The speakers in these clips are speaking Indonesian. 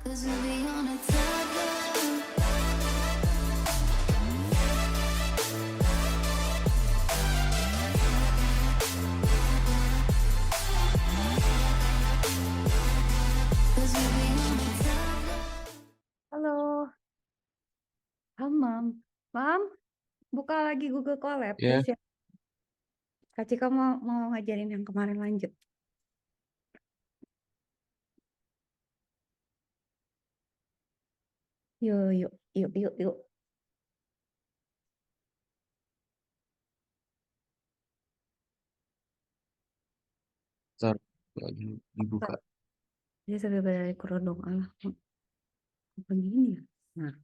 Halo, Mam, buka lagi Google Colab, Ya, terus ya, Kak Cika mau ngajarin yang kemarin lanjut. Yuk, yuk, yuk, yuk, yuk. ntar lagi dibuka. Jadi sambil berada di kerudung, alah, begini ya. Nah,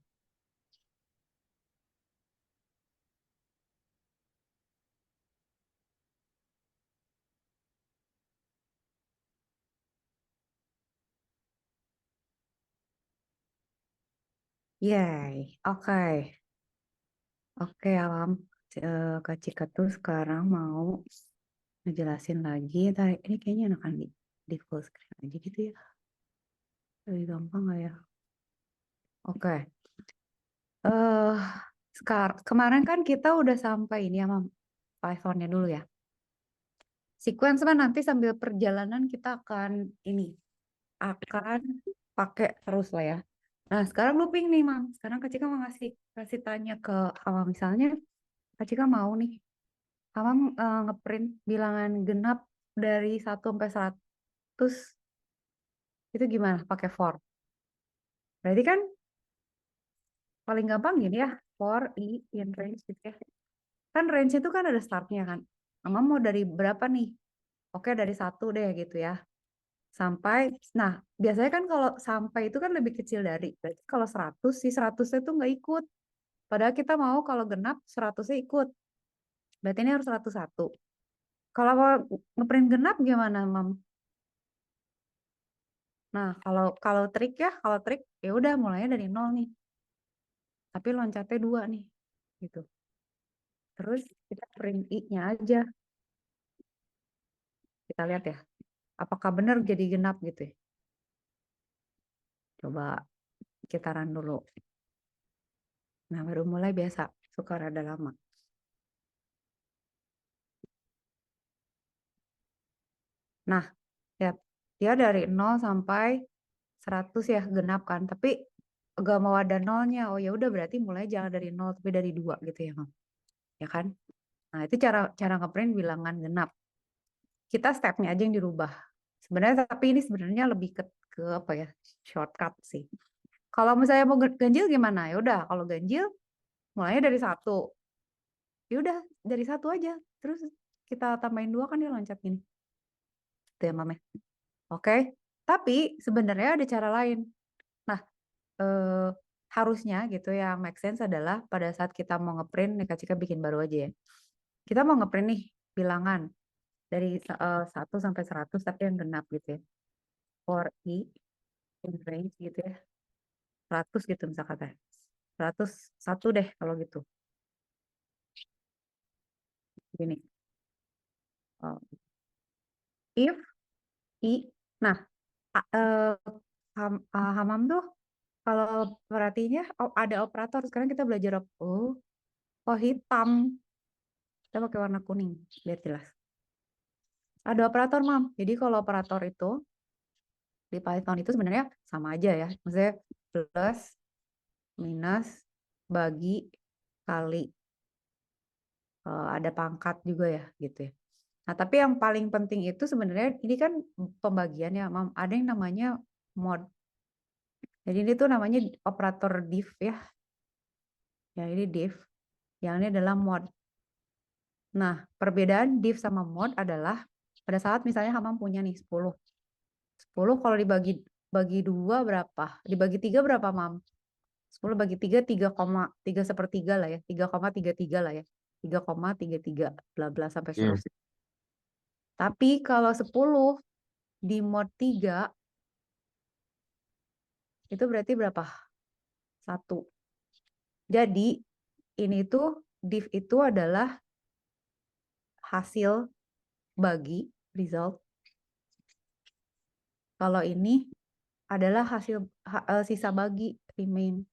yay, oke, Alam. Kak Cika tuh sekarang mau ngejelasin lagi. Tarik, ini kayaknya enakan di full screen aja gitu ya. Lebih gampang nggak ya? Oke. eh Kemarin kan kita udah sampai ini ya, Mam. Python-nya dulu ya. Sequence kan nanti sambil perjalanan kita akan pakai terus lah ya. Nah, sekarang looping nih, Mam. Sekarang Kak Cika mau kasih tanya ke Awam. Misalnya, Kak Cika mau nih, Awam ngeprint bilangan genap dari 1 sampai 100, itu gimana? Pakai for. Berarti kan paling gampang gini ya, for i in range gitu ya. Kan range itu kan ada startnya kan. Awam mau dari berapa nih? Oke, dari 1 deh gitu ya. Sampai, nah biasanya kan kalau sampai itu kan lebih kecil dari, berarti kalau 100, si 100-nya tuh nggak ikut. Padahal kita mau kalau genap 100-nya ikut. Berarti ini harus 101. Kalau mau ngeprint genap gimana, Mam? Nah, kalau kalau trik ya udah mulainya dari 0 nih. Tapi loncatnya 2 nih. Gitu. Terus kita print i-nya aja. Kita lihat ya. Apakah benar jadi genap gitu ya? Coba kita run dulu. Nah, baru mulai biasa. Suka rada lama. Nah, lihat. Dia dari 0 sampai 100 ya genap kan. Tapi gak mau ada nolnya. Oh ya udah berarti mulai jangan dari 0 tapi dari 2 gitu ya, Mam. Ya kan? Nah, itu cara cara ngeprint bilangan genap. Kita stepnya aja yang dirubah. Sebenarnya tapi ini sebenarnya lebih ke apa ya? Shortcut sih. Kalau misalnya mau ganjil gimana? Ya udah, kalau ganjil mulainya dari 1. Ya udah, dari 1 aja. Terus kita tambahin 2 kan dia loncat gini. Itu ya, Mam ya. Oke. Tapi sebenarnya ada cara lain. Nah, eh, harusnya gitu yang make sense adalah pada saat kita mau ngeprint, nih Kak Cika bikin baru aja ya. Kita mau ngeprint nih bilangan dari 1 sampai 100 tapi yang genap gitu ya. For i in range gitu ya. 100 gitu misalkan. 101 deh kalau gitu. Gini. Oh, if i, nah Hamam tuh kalau perhatinya ada operator. Sekarang kita belajar oh hitam. Kita pakai warna kuning biar jelas. Ada operator, Mam. Jadi kalau operator itu di Python itu sebenarnya sama aja ya. Maksudnya plus, minus, bagi, kali. Ada pangkat juga ya gitu ya. Nah, tapi yang paling penting itu sebenarnya ini kan pembagian ya, Mam. Ada yang namanya mod. Jadi ini tuh namanya operator div ya. Ya ini div. Yang ini adalah mod. Nah, perbedaan div sama mod adalah pada saat misalnya Hamam punya nih 10. 10 kalau bagi 2 berapa? Dibagi 3 berapa, Mam? 10 bagi 3, 3,3 lah ya. 3,33 lah ya. 3,33 bla bla sampai Ya, seterusnya. Tapi kalau 10 di mod 3 itu berarti berapa? 1. Jadi ini tuh div itu adalah hasil bagi result. Kalau ini adalah hasil sisa bagi remain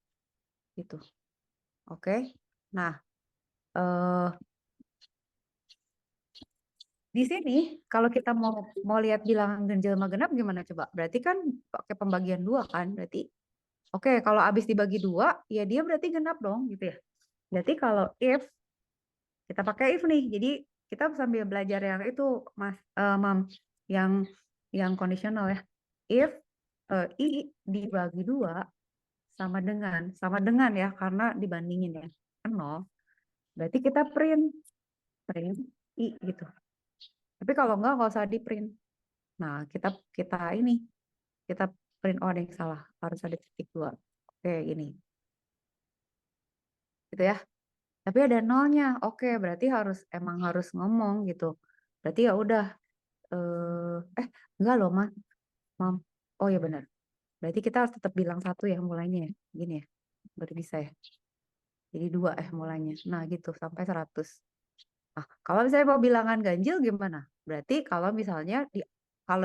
gitu. Oke. Nah, di sini kalau kita mau lihat bilangan ganjil sama genap gimana coba? Berarti kan pakai pembagian 2 kan? Berarti oke, kalau habis dibagi 2 ya dia berarti genap dong gitu ya. Berarti kalau if kita pakai if nih. Jadi kita sambil belajar yang itu Mas Mam yang kondisional ya. If I dibagi 2 sama dengan ya karena dibandingin ya. 0. Berarti kita print I gitu. Tapi kalau nggak usah di print. Nah, kita print, oh ada yang salah, harus ada titik 2. Oke, ini. Gitu ya. Tapi ada nolnya. Oke, berarti emang harus ngomong gitu. Berarti ya udah enggak loh, Mam. Oh ya benar. Berarti kita harus tetap bilang 1 ya mulainya ya. Gini ya. Baru bisa ya. Jadi 2 mulainya. Nah, gitu sampai 100. Nah, kalau misalnya mau bilangan ganjil gimana? Berarti kalau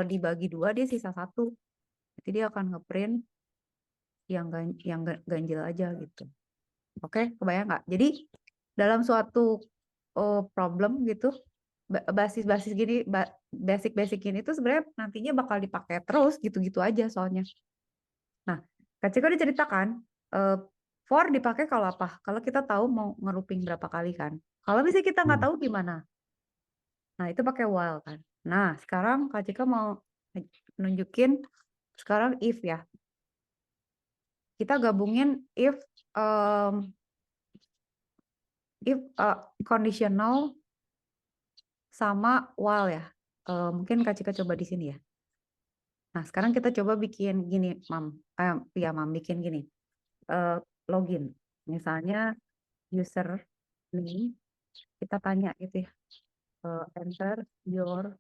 dibagi 2 dia sisa 1. Jadi dia akan ngeprint yang ganjil aja gitu. Oke, kebayang nggak? Jadi dalam suatu problem gitu, basis-basis gini, basic-basic gini tuh sebenarnya nantinya bakal dipakai terus gitu-gitu aja soalnya. Nah, Kak Ciko diceritakan for dipakai kalau apa? Kalau kita tahu mau ngeruping berapa kali kan. Kalau misalnya kita nggak tahu gimana? Nah, itu pakai while kan. Nah, sekarang Kak Ciko mau nunjukin sekarang if ya. Kita gabungin if conditional sama while ya. Mungkin Kak Cika coba di sini ya. Nah, sekarang kita coba bikin gini, Mam. Ya, Mam, bikin gini. Login. Misalnya user name, kita tanya gitu ya. Enter your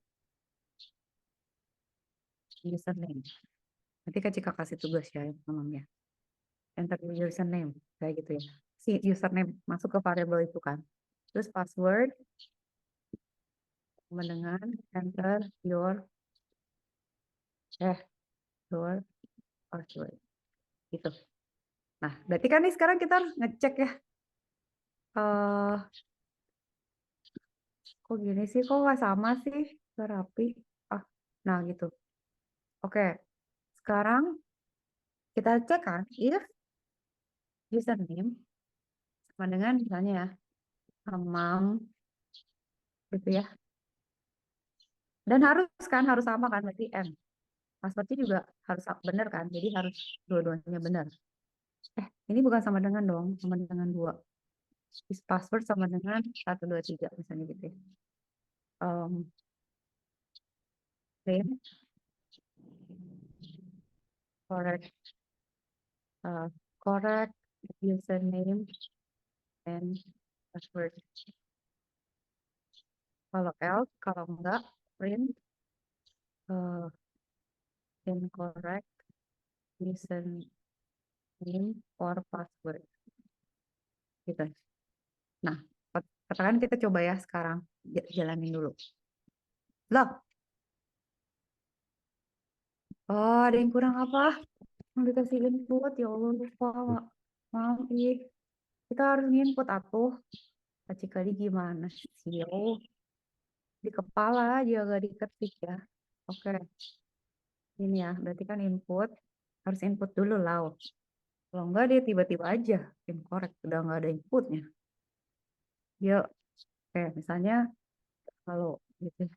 username. Nanti Kak Cika kasih tugas ya, Mam ya. Enter your username, kayak gitu ya. Si username masuk ke variable itu kan. Terus password, dengan enter your password. Gitu. Nah, berarti kan nih sekarang kita harus ngecek ya. Kok gini sih? Kok nggak sama sih? Nggak rapi. Nah gitu. Oke. Sekarang kita cek kan if username sama dengan misalnya ya Mam gitu ya. Dan harus sama kan berarti M. Passwordnya juga harus benar kan? Jadi harus dua-duanya benar. Ini bukan sama dengan dong, sama dengan 2. Is password sama dengan 1, 2, 3 misalnya gitu ya. Then correct username and password. Kalau else, kalau enggak, print incorrect username or password. Gitu. Nah, katakan kita coba ya sekarang. Jalanin dulu. Loh. Oh, ada yang kurang apa? Mau dikasih input, ya Allah lupa. Mau, kita harus input atuh. Kacik kali gimana sih? Oh, di kepala aja gak diketik ya. Oke. Ini ya, berarti kan harus input dulu lah. Kalau enggak dia tiba-tiba aja incorrect, udah nggak ada inputnya. Dia misalnya kalau gitu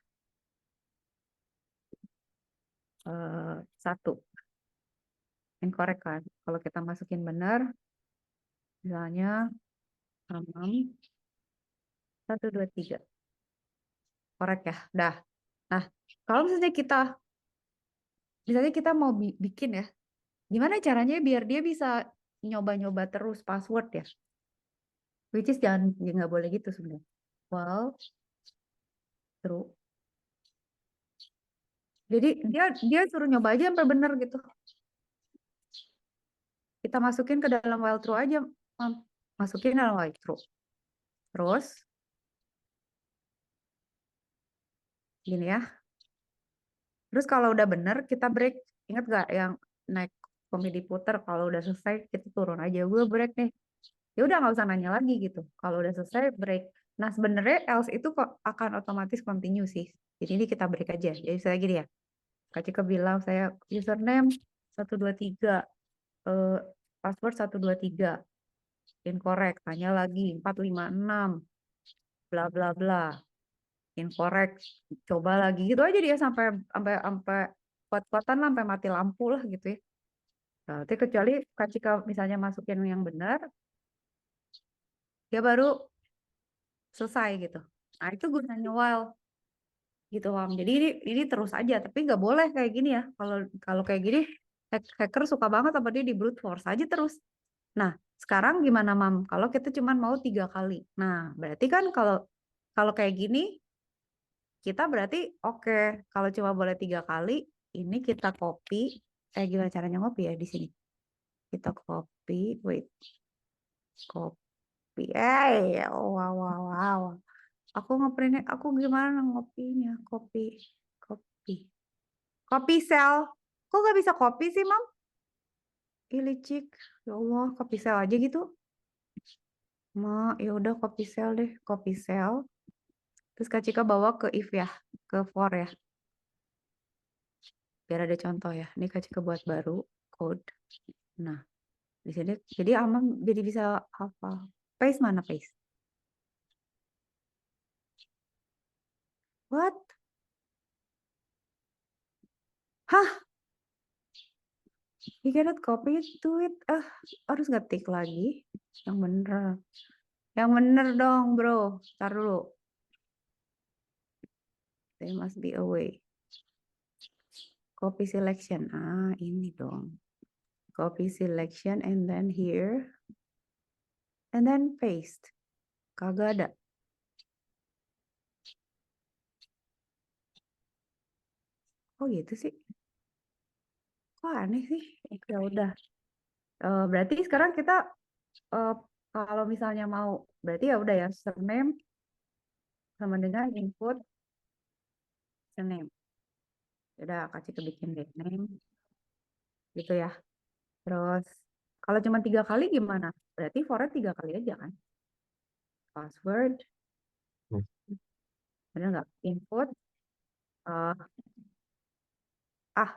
1 incorrect kan. Kalau kita masukin benar, misalnya 1, 2, 3. Korek ya. Dah. Nah, kalau misalnya kita mau bikin ya, gimana caranya biar dia bisa nyoba-nyoba terus password ya? Which is nggak boleh gitu sebenarnya. Well, true. Jadi dia suruh nyoba aja sampai benar gitu. Kita masukin ke dalam while true aja, masukin dalam while true. Terus gini ya. Terus kalau udah benar kita break. Ingat gak yang naik komedi puter, kalau udah selesai kita turun aja, gue break nih. Ya udah nggak usah nanya lagi gitu. Kalau udah selesai break. Nah sebenarnya else itu kok akan otomatis continue sih. Jadi ini kita break aja. Jadi saya gini ya. Kak Cika bilang saya username 123, eh, password 123, incorrect. Tanya lagi 456, bla bla bla, incorrect. Coba lagi gitu aja dia sampai sampai sampai kuat-kuatan lah, sampai mati lampu lah gitu ya. Berarti kecuali Kak Cika misalnya masukin yang benar, dia baru selesai gitu. Nah itu gunanya while gitu Wam. Jadi ini terus aja, tapi nggak boleh kayak gini ya. Kalau kalau kayak gini hacker suka banget apa dia di brute force aja terus. Nah sekarang gimana Mam? Kalau kita cuma mau 3 kali. Nah berarti kan kalau kalau kayak gini kita berarti oke. Kalau cuma boleh 3 kali, ini kita copy. Gimana caranya ngopi ya di sini? Kita copy, wait, copy. Wow, wow, wow. Aku ngeprintnya, aku gimana ngopinya? Copy, copy. Kopi sel. Kok gak bisa kopi sih, Mam? Ih, licik. Ya Allah, kopi sel aja gitu. Ya udah kopi sel deh, kopi sel. Terus Kak Cika bawa ke if ya, ke for ya. Biar ada contoh ya. Ini Kak Cika buat baru code. Nah, di sini jadi aman jadi bisa hafal. Paste mana paste? What? Hah? You cannot copy it to it. Harus ngetik lagi. Yang bener. Yang bener dong, bro. Ntar dulu. There must be a way. Copy selection. Ini dong. Copy selection and then here. And then paste. Kagak ada. Oh gitu sih. Kok aneh sih? Ya udah. Berarti sekarang kita eh, kalau misalnya mau, berarti ya udah ya, surname sama dengan input surname. Ya udah, kasih ke bikin deh name gitu ya. Terus kalau cuma 3 kali gimana? Berarti for-nya 3 kali aja kan? Password, Hmm. bener nggak? Input, eh, ah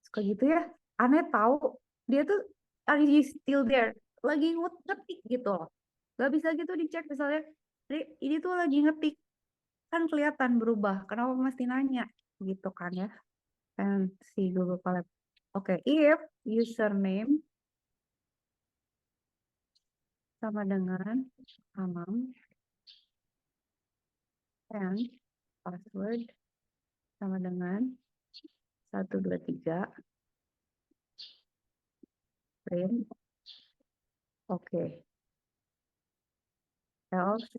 suka gitu ya. Aneh tahu dia tuh are you still there? Lagi ngetik gitu loh. Gak bisa gitu dicek misalnya. Ini tuh lagi ngetik kan kelihatan berubah. Kenapa mesti nanya gitu kan ya? Kan si Google Colab. Oke, if username sama dengan Amam and password sama dengan 123 print. Oke. Else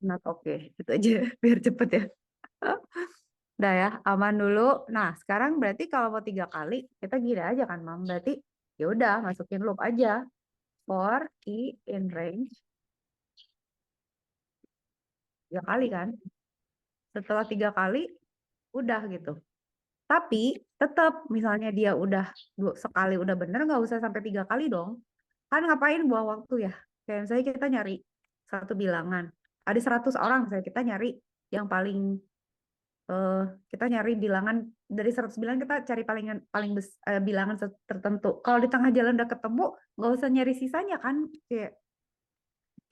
not oke. Itu aja biar cepet ya. Udah ya, aman dulu. Nah, sekarang berarti kalau mau 3 kali, kita gini aja kan, Mam. Berarti ya udah masukin loop aja. For key in range 3 kali kan. Setelah 3 kali, udah gitu. Tapi tetap misalnya dia udah sekali udah bener, nggak usah sampai 3 kali dong. Kan ngapain buang waktu ya? Kayak misalnya kita nyari satu bilangan. Ada 100 orang, saya kita nyari yang paling eh, kita nyari bilangan dari 100 bilangan kita cari palingan paling bilangan tertentu. Kalau di tengah jalan udah ketemu, nggak usah nyari sisanya kan, kayak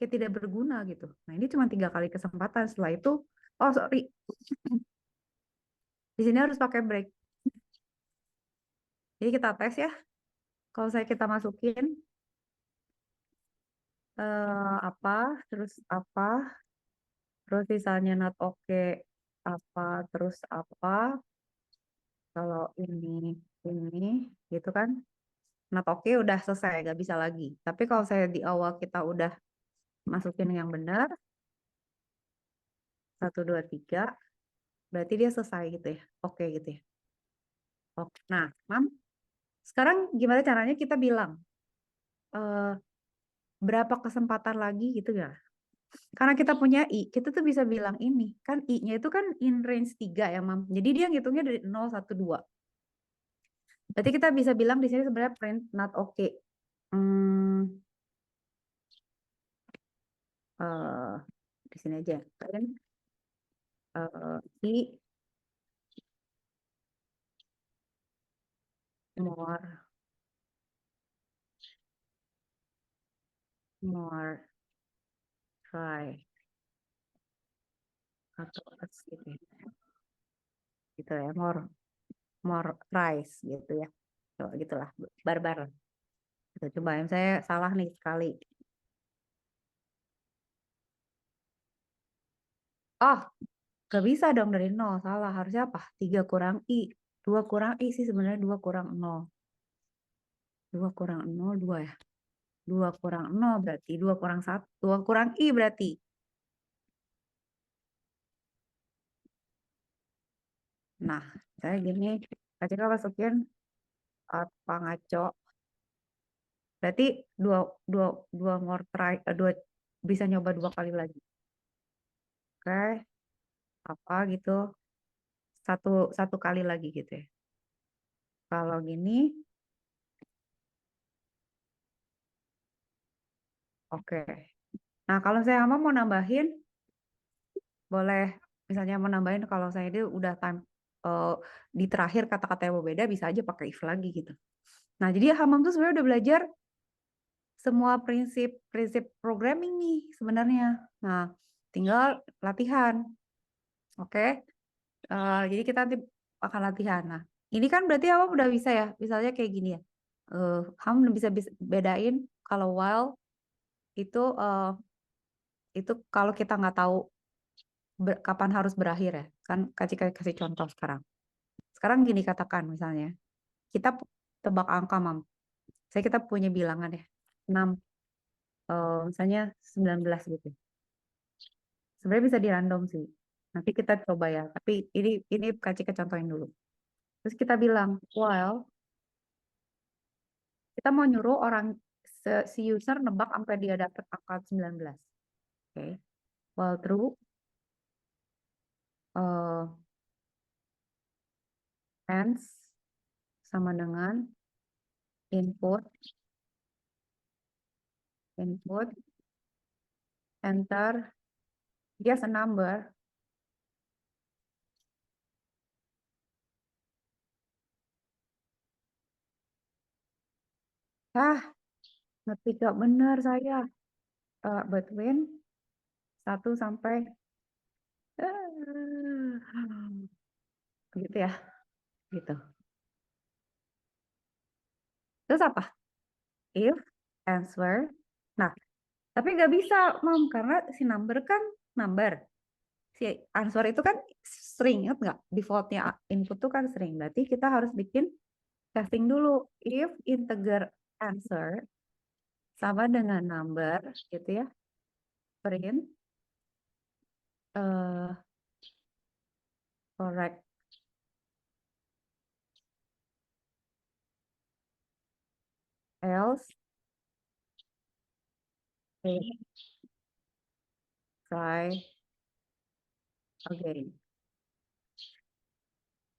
tidak berguna gitu. Nah ini cuma 3 kali kesempatan. Setelah itu, oh sorry, di sini harus pakai break. Jadi kita tes ya. Kalau saya kita masukin apa, terus apa, terus misalnya not oke apa, terus apa. Kalau ini gitu kan. Not oke udah selesai, nggak bisa lagi. Tapi kalau saya di awal kita udah masukin yang benar, 1, 2, 3, berarti dia selesai gitu ya. Oke gitu ya. Oke. Nah, Mam, sekarang gimana caranya kita bilang eh, berapa kesempatan lagi gitu ya? Karena kita punya I, kita tuh bisa bilang ini. Kan I-nya itu kan in range 3 ya, Mam. Jadi dia ngitungnya dari 0, 1, 2. Berarti kita bisa bilang di sini sebenarnya print not okay. Eh, di sini aja. Print I more try atau gitu ya. Gitu ya, more tries gitu ya. So, gitulah, barbar. Gitu, coba yang saya salah nih sekali. Oh, gak bisa dong dari 0, salah. Harusnya apa? 3 kurang I. 2 kurang I sih sebenarnya 2 kurang 0. 2 kurang 0, 2 ya. 2 kurang 0 berarti 2 kurang 1. 2 kurang I berarti. Nah, saya gini. Ketika masukin apa ngaco. Berarti 2, 2, 2 more try. 2, bisa nyoba 2 kali lagi. Oke. Apa gitu. Satu kali lagi gitu ya. Kalau gini, oke. Nah, kalau saya mau nambahin, boleh. Misalnya mau nambahin kalau saya ini udah time di terakhir kata-kata yang berbeda, bisa aja pakai if lagi gitu. Nah, jadi Hamam tuh sebenarnya udah belajar semua prinsip programming nih sebenarnya. Nah, tinggal latihan. Oke. Jadi kita nanti akan latihan. Nah, ini kan berarti Hamam udah bisa ya. Misalnya kayak gini ya. Hamam bisa bedain kalau while itu kalau kita nggak tahu kapan harus berakhir ya. Kan kasih contoh sekarang. Sekarang gini katakan misalnya, kita tebak angka, Mam. Kita punya bilangan ya. 6, misalnya 19 gitu. Sebenarnya bisa di random sih. Nanti kita coba ya. Tapi ini kasih contohin dulu. Terus kita bilang, while kita mau nyuruh orang si user nebak sampai dia dapet angka 19. Oke. While true, uh, ends sama dengan input, enter, guess a number. Ah, ngerti gak benar saya. Between 1 sampai gitu ya. Gitu. Terus apa? If, answer. Nah, tapi nggak bisa, Mam, karena si number kan number. Si answer itu kan string, ingat nggak? Defaultnya input tuh kan string. Berarti kita harus bikin casting dulu. If integer answer sama dengan number, gitu ya. Print correct. Else, try again.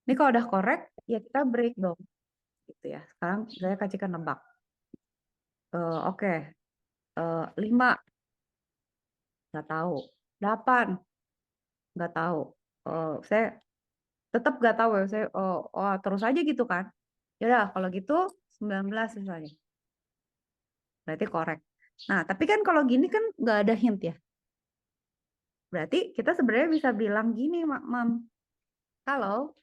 Ini kalau udah correct, ya kita break dong. Gitu ya. Sekarang saya kasihkan nebak. Oke. 5, nggak tahu. 8, nggak tahu. Saya tetap nggak tahu ya. Saya terus aja gitu kan. Ya udah, kalau gitu 19 misalnya. Berarti correct. Nah, tapi kan kalau gini kan nggak ada hint ya. Berarti kita sebenarnya bisa bilang gini, Mam. Kalau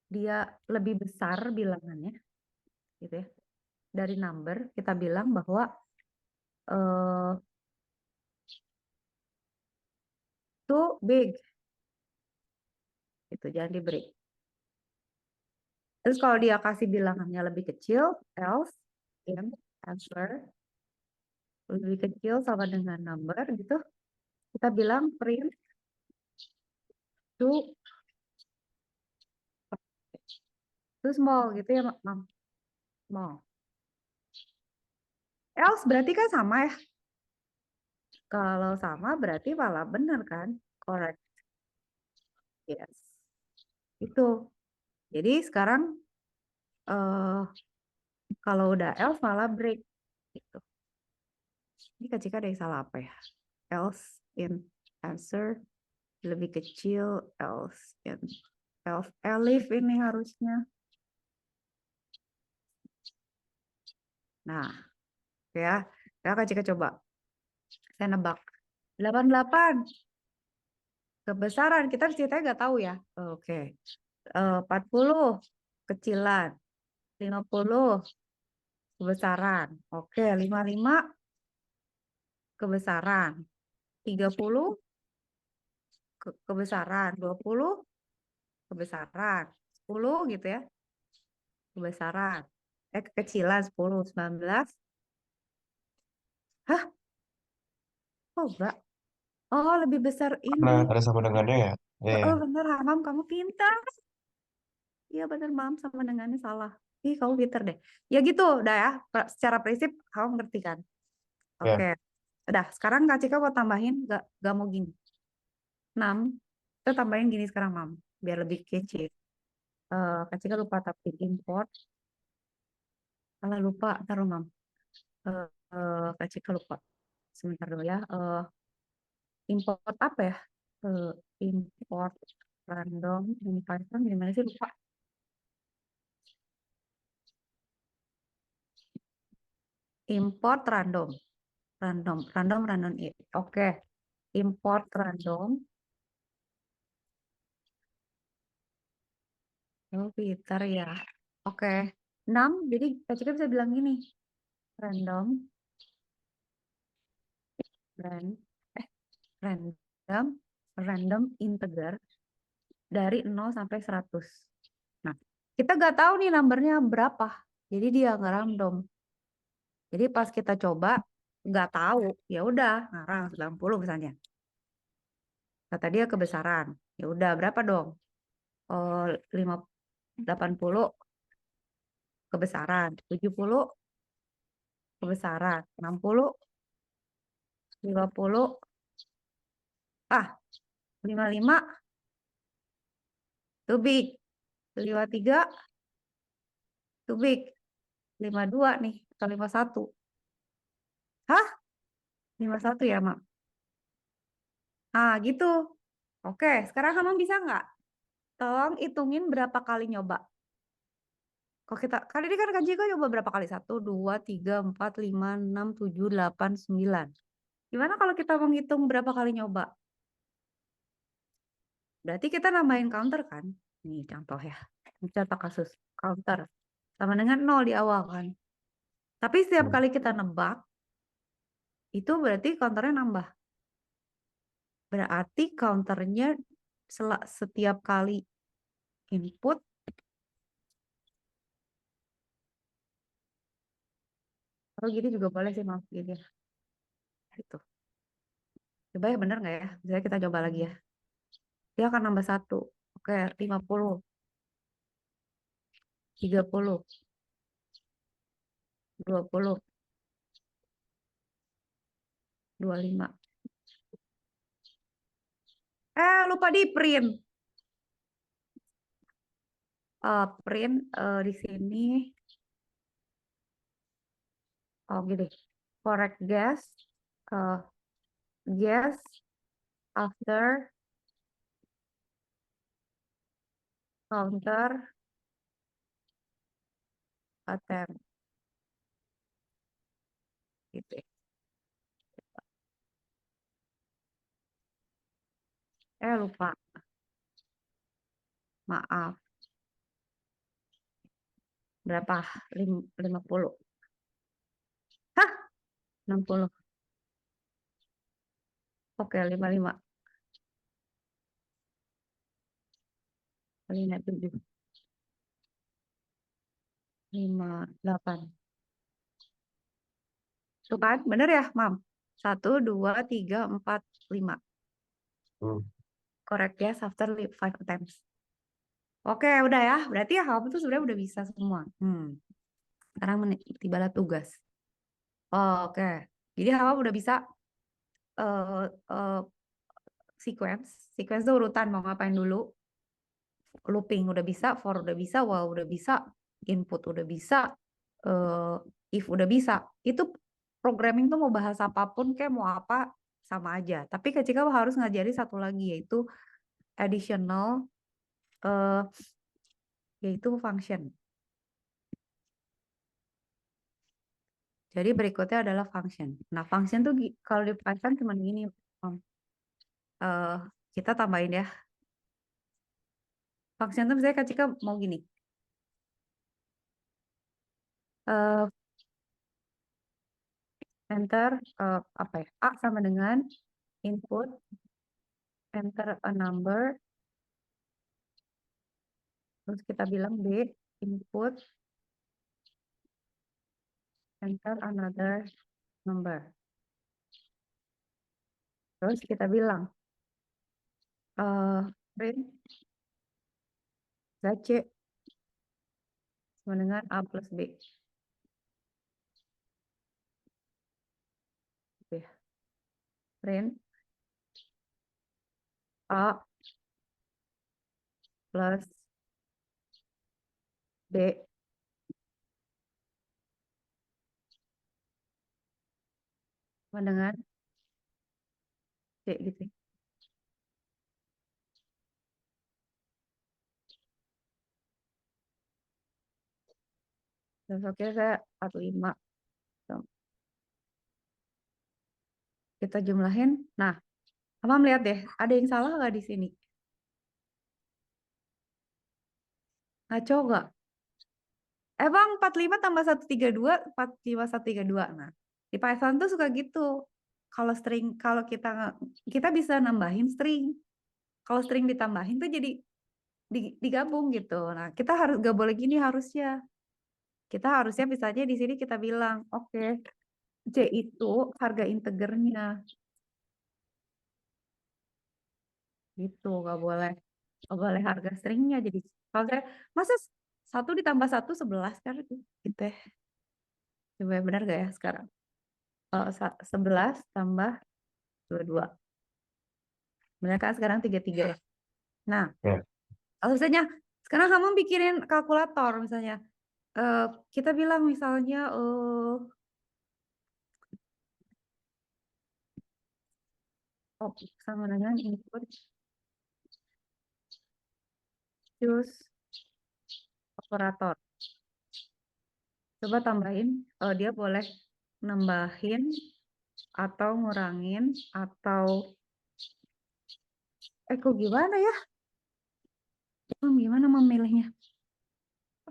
dia lebih besar bilangannya, gitu ya, dari number, kita bilang bahwa too big. Itu jangan di break. Terus kalau dia kasih bilangannya lebih kecil, else, in, answer, lebih kecil sama dengan number gitu, kita bilang print to small gitu ya, Mam. Small. Else berarti kan sama ya. Kalau sama berarti malah benar kan? Correct. Yes. Itu. Jadi sekarang kalau udah else malah break. Gitu. Ini Kak Cika ada yang salah apa ya? Else in answer lebih kecil, else in else elif ini harusnya. Nah, ya. Ya Kak Cika coba. Saya nebak. 88. Kebesaran. Kita ceritanya nggak tahu ya. Oke. 40 kecilan. 50 kebesaran. Oke, 55 kebesaran. 30 kebesaran. 20 kebesaran. 10 gitu ya. Kebesaran. Kekecilan 10, 19. Hah? Oh, enggak. Oh, lebih besar Karena ini. ada sama dengannya ya. Iya, ya. Oh, bener, Mam, kamu pintar. Iya, bener, Mam, sama dengannya salah. Ih, kamu pintar deh. Ya gitu, udah ya. Secara prinsip, kamu ngerti kan? Oke. Ya, Udah, sekarang Kak Cika mau tambahin, gak mau gini. 6. Kita tambahin gini sekarang, Mam. Biar lebih kece. Kak Cika lupa tapi import. Salah lupa, taruh, Mam. Kak Cika lupa. Sebentar dulu ya. Import apa ya? Eh, Import random in Python gimana sih lupa. Import random. Random it. Oke. Import random. Oh, Peter ya. Oke. 6. Jadi Kak Cika bisa bilang gini. Random. Ran, eh, random. Random integer dari 0 sampai 100. Nah, kita nggak tahu nih numbernya berapa. Jadi dia nggak random. Jadi pas kita coba nggak tahu, ya udah ngarang 90 misalnya. Kata dia kebesaran. Ya udah berapa dong? Oh, 80 kebesaran, 70 kebesaran, 60, 50, 55 too big, 53 too big, 52 nih atau 51. Hah? 51 ya, Mak? Gitu. Oke, sekarang kamu bisa nggak? Tolong hitungin berapa kali nyoba. Kalau kita, kali ini kan Kak Jiko nyoba berapa kali? 1, 2, 3, 4, 5, 6, 7, 8, 9. Gimana kalau kita menghitung berapa kali nyoba? Berarti kita nambahin counter kan? Ini contoh ya. Ini contoh kasus. Counter. Sama dengan 0 di awal kan? Tapi setiap Hmm. kali kita nebak, itu berarti counternya nambah. Berarti counternya setiap kali input atau gini juga boleh sih, maaf gini ya. Itu. Coba ya bener nggak ya? Misalnya kita coba lagi ya. Dia akan nambah 1. Oke, 50, 30, 20, 25. Lupa di print. Print di sini. Oh, gini. Correct guess. Guess after counter attempt. Gitu ya. Lupa. Maaf. Berapa? 50. Hah? 60. Oke, 55. Kali 7. 58. Tuh kan? Bener ya, Mam? 1, 2, 3, 4, 5. Hmm. Correct guess after 5 attempts. Oke, udah ya. Berarti ya kamu tuh sebenarnya udah bisa semua. Sekarang tibalah tugas. Oke. Jadi kamu udah bisa sequence itu urutan mau ngapain dulu, looping udah bisa, for udah bisa, while udah bisa, input udah bisa, eh, if udah bisa. Itu programming tuh mau bahas apapun kayak mau apa sama aja. Tapi ketika harus ngajari satu lagi yaitu additional, eh, yaitu function. Jadi berikutnya adalah function. Nah, function tuh kalau di Python cuma gini, Om. Eh, kita tambahin ya. Function tuh misalnya ketika mau gini. eh, enter apa ya? A sama dengan input, enter a number, terus kita bilang B, input, enter another number. Terus kita bilang print C sama dengan A plus B. Gitu ya. Print A plus B sama dengan C gitu. Terus oke saya 45. Tuh. Kita jumlahin. Nah, apa melihat deh, ada yang salah nggak di sini? Ngaco nggak? Emang 45 tambah 132, 45 132. Nah, di Python tuh suka gitu. Kalau string, kalau kita bisa nambahin string. Kalau string ditambahin tuh jadi digabung gitu. Nah, kita harus gak boleh gini harusnya. Kita harusnya misalnya di sini kita bilang, oke, C itu harga integernya. Gitu, gak boleh harga stringnya. Jadi kalau saya, masa satu ditambah satu 11 kan gitu ya. Coba benar gak ya sekarang? 11 tambah 22. Benar kan sekarang 33 ya? Nah, Ya. kalau misalnya sekarang kamu pikirin kalkulator misalnya. eh, kita bilang misalnya sama dengan input choose operator. Coba tambahin, dia boleh nambahin atau ngurangin atau kok gimana ya? Gimana memilihnya?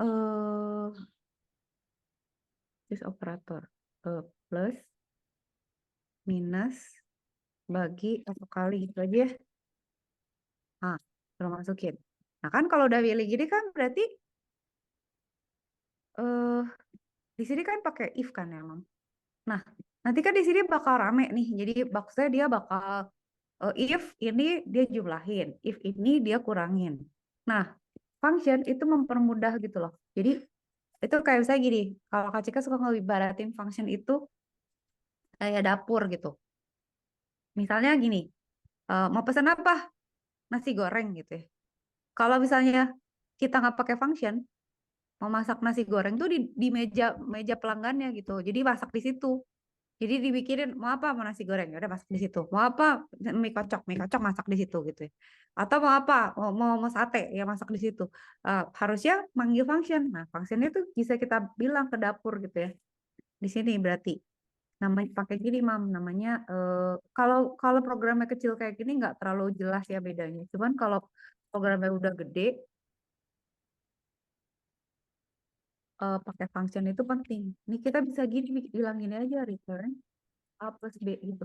Eh choose operator. Plus, minus, bagi atau kali gitu aja ya. Ah, belum masukin. Nah kan kalau udah pilih gini kan berarti eh di sini kan pakai if kan emang. Nah, nanti kan di sini bakal rame nih. Jadi maksudnya dia bakal if ini dia jumlahin, if ini dia kurangin. Nah, function itu mempermudah gitu loh. Jadi itu kayak misalnya gini, kalau Kak Cika suka ngelibaratin function itu kayak dapur gitu. Misalnya gini, mau pesan apa? Nasi goreng gitu ya. Kalau misalnya kita nggak pakai function, mau masak nasi goreng tuh di meja meja pelanggannya gitu. Jadi masak di situ. Jadi dipikirin mau apa, mau nasi goreng, ya udah masak di situ. Mau apa, mie kocok masak di situ gitu ya. Atau mau apa, mau sate ya masak di situ. Harusnya manggil function. Nah, functionnya tuh bisa kita bilang ke dapur gitu ya. Di sini berarti namanya pakai gini mam, namanya kalau kalau programnya kecil kayak gini nggak terlalu jelas ya bedanya. Cuman kalau programnya udah gede, pakai function itu penting. Ini kita bisa gini bilang gini aja, return A plus B gitu.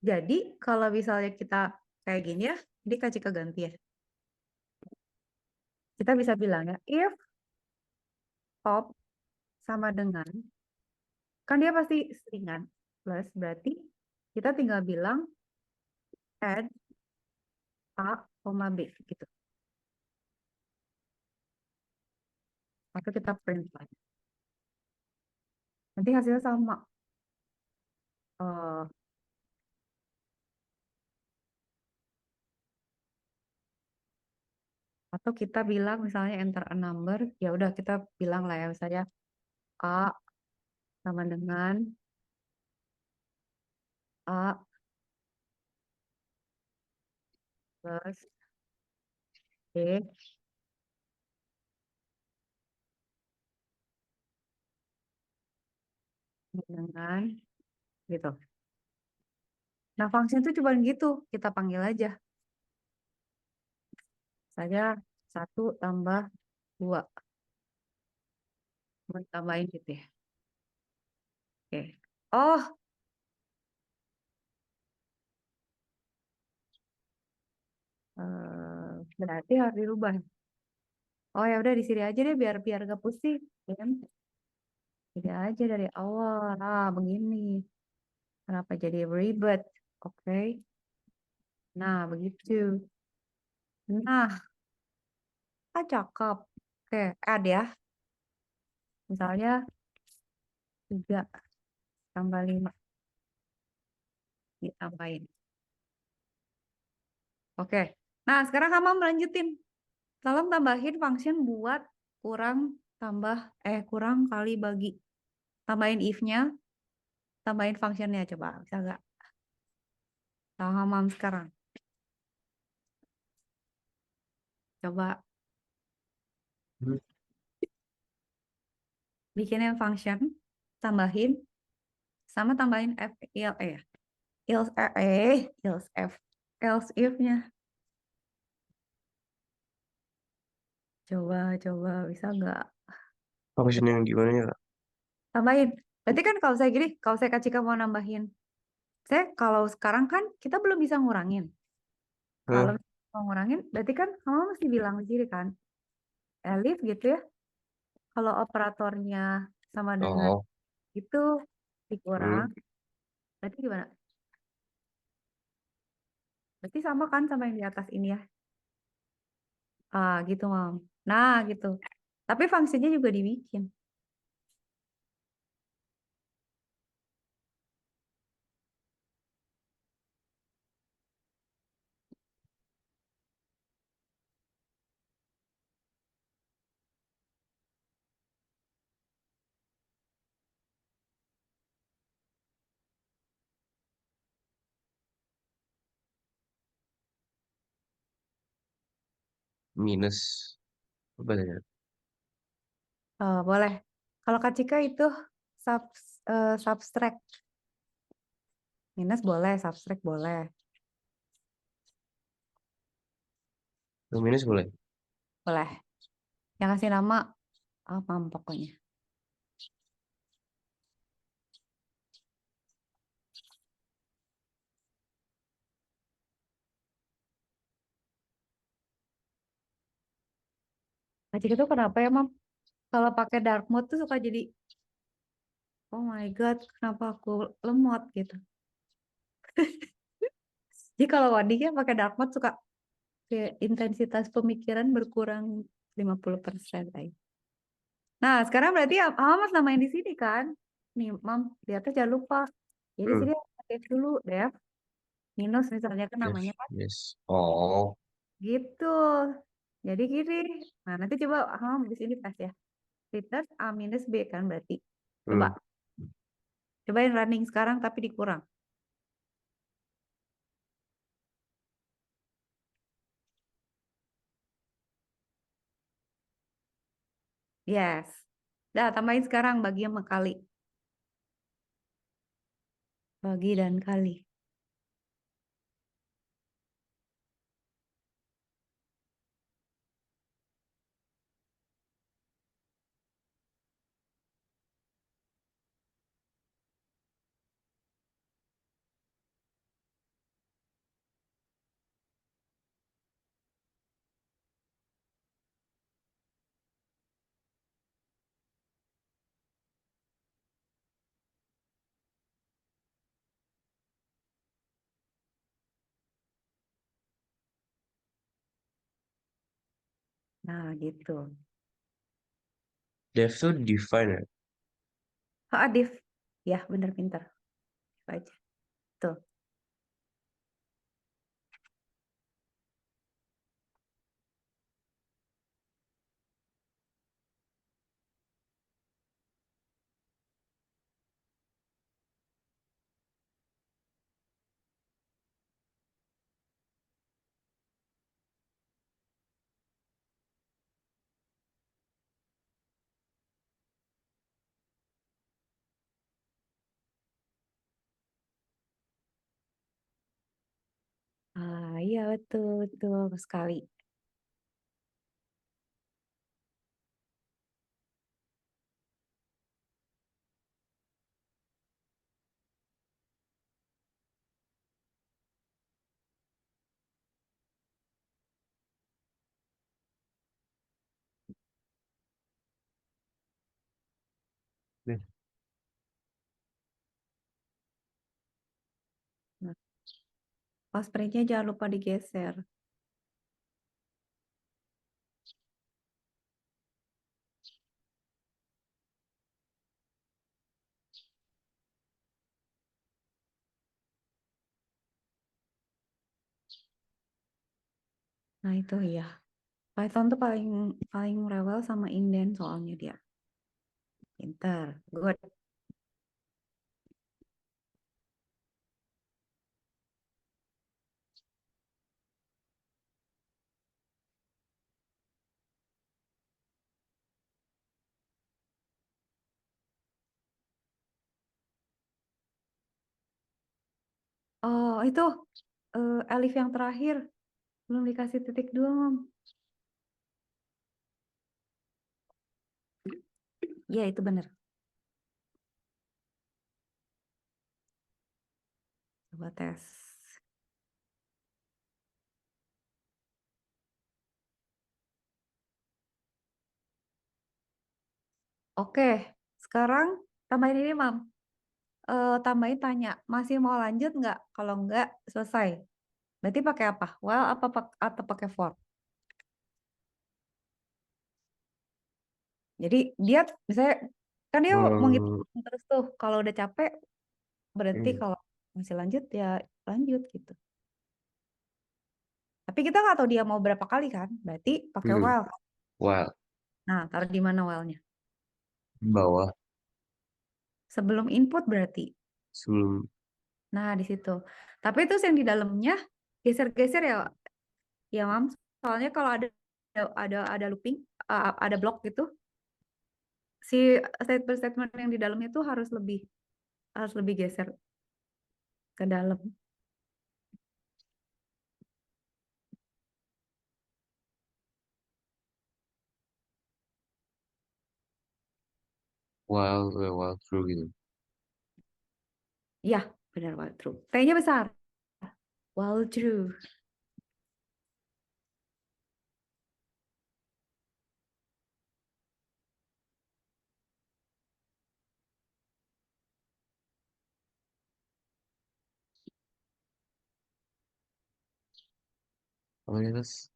Jadi kalau misalnya kita kayak gini ya, ini kasih keganti ya. Kita bisa bilang ya, if top sama dengan, kan dia pasti stringan, plus berarti kita tinggal bilang add A, B gitu. Atau kita print lagi. Nanti hasilnya sama. Eh, Atau kita bilang misalnya enter a number, ya udah kita bilang lah ya misalnya A sama dengan A plus B dengan gitu. Nah, function itu cuma gitu, kita panggil aja. Saya 1 tambah 2. Mau tambahin gitu ya. Oke. Oh, berarti harus dirubah. Oh ya udah di sini aja deh biar biar gak pusing. Ya kan? Jadi aja dari awal. Ah, begini. Kenapa jadi ribet? Oke. Nah, begitu. Nah, cakep. Oke, add ya. Misalnya 3 tambah 5 ditambahin. Oke. Nah, sekarang kamu melanjutin. Tolong tambahin function buat kurang kurang kali bagi. Tambahin if-nya, tambahin functionnya coba. Bisa nggak? Paham sekarang. Coba Hmm. bikinin function, tambahin, sama tambahin f ya. Else if-nya. Coba bisa nggak? Function yang gimana ya, Kak? Tambahin. Berarti kan kalau saya kasih kamu mau nambahin. Kalau sekarang kan kita belum bisa ngurangin. Kalau Hah? mau ngurangin, berarti kan kamu mesti bilang di sini kan, elif gitu ya. Kalau operatornya sama dengan Oh. itu dikurang, Hmm. berarti gimana? Berarti sama kan sama yang di atas ini ya. Ah, gitu, Mam. Nah, gitu. Tapi fungsinya juga dibikin. Minus apa ya? Boleh. Kalau Kak Cika itu sub, subtract. Minus boleh, subtract boleh. Minus boleh. Boleh. Yang kasih nama apa pokoknya. Kak Cika tuh kenapa ya, Mam? Kalau pakai dark mode tuh suka jadi, oh my God, kenapa aku lemot gitu. Jadi kalau Wadihnya pakai dark mode suka kayak intensitas pemikiran berkurang 50%. Ay. Nah, sekarang berarti Mas namain di sini kan? Nih, Mam, di atas jangan lupa. Jadi Hmm. sini pakai dulu, deh. Minus misalnya kan Yes, namanya kan yes. Oh. gitu. Jadi gini. Nah, nanti coba di sini pas ya. Return A minus B kan berarti. Coba, Hmm. cobain running sekarang tapi dikurang. Yes. Dah, tambahin sekarang bagi sama kali. Bagi dan kali. Nah, gitu. Def tuh define ya. Adif. Ya, bener pinter. Baca. Tuh. iya betul, betul sekali. Nih, Nah, pas spraynya jangan lupa digeser. Nah itu ya. Python tuh paling paling rewel sama inden soalnya dia. Pinter, good. Oh itu Elif yang terakhir belum dikasih titik dua, Mam. Iya itu bener. Coba tes. Oke, sekarang tambahin ini, Mam. Tambahin tanya, masih mau lanjut nggak? Kalau nggak, selesai. Berarti pakai apa? Well, atau pakai for? Jadi dia misalnya kan dia mau hmm, ngitung terus tuh. Kalau udah capek, berhenti. hmm, Kalau masih lanjut ya lanjut gitu. Tapi kita nggak tahu dia mau berapa kali kan? Berarti pakai hmm. while. Well, Nah, taruh di mana while-nya? bawah Sebelum input berarti. sebelum Nah, di situ. Tapi terus yang di dalamnya geser-geser ya, ya Mam. Soalnya kalau ada looping, ada blok gitu, si statement-statement yang di dalamnya tuh harus lebih geser ke dalam. while through gitu. Ya, benar while true. T-nya besar. While true. Apa ya, Terus?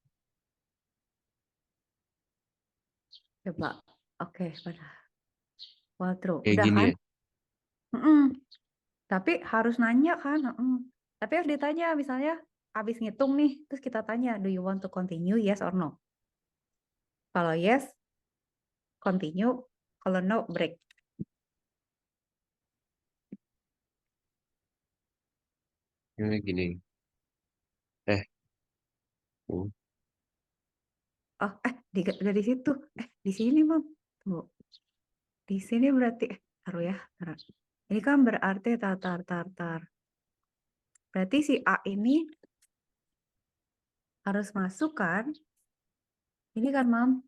Coba. Oke, benar. While true. Kayak Udah gini kan? ya. Mm-mm. Tapi harus nanya kan? Mm-mm. Tapi harus ditanya misalnya habis ngitung nih, terus kita tanya, do you want to continue, yes or no? Kalau yes, continue. Kalau no, break. Kayak gini. Eh, oh, Oh, dari situ. Di sini, Mam. Tunggu. Di sini berarti, taruh ya. Taruh. Ini kan berarti tar. Berarti si A ini harus masuk kan? Ini kan, Mam.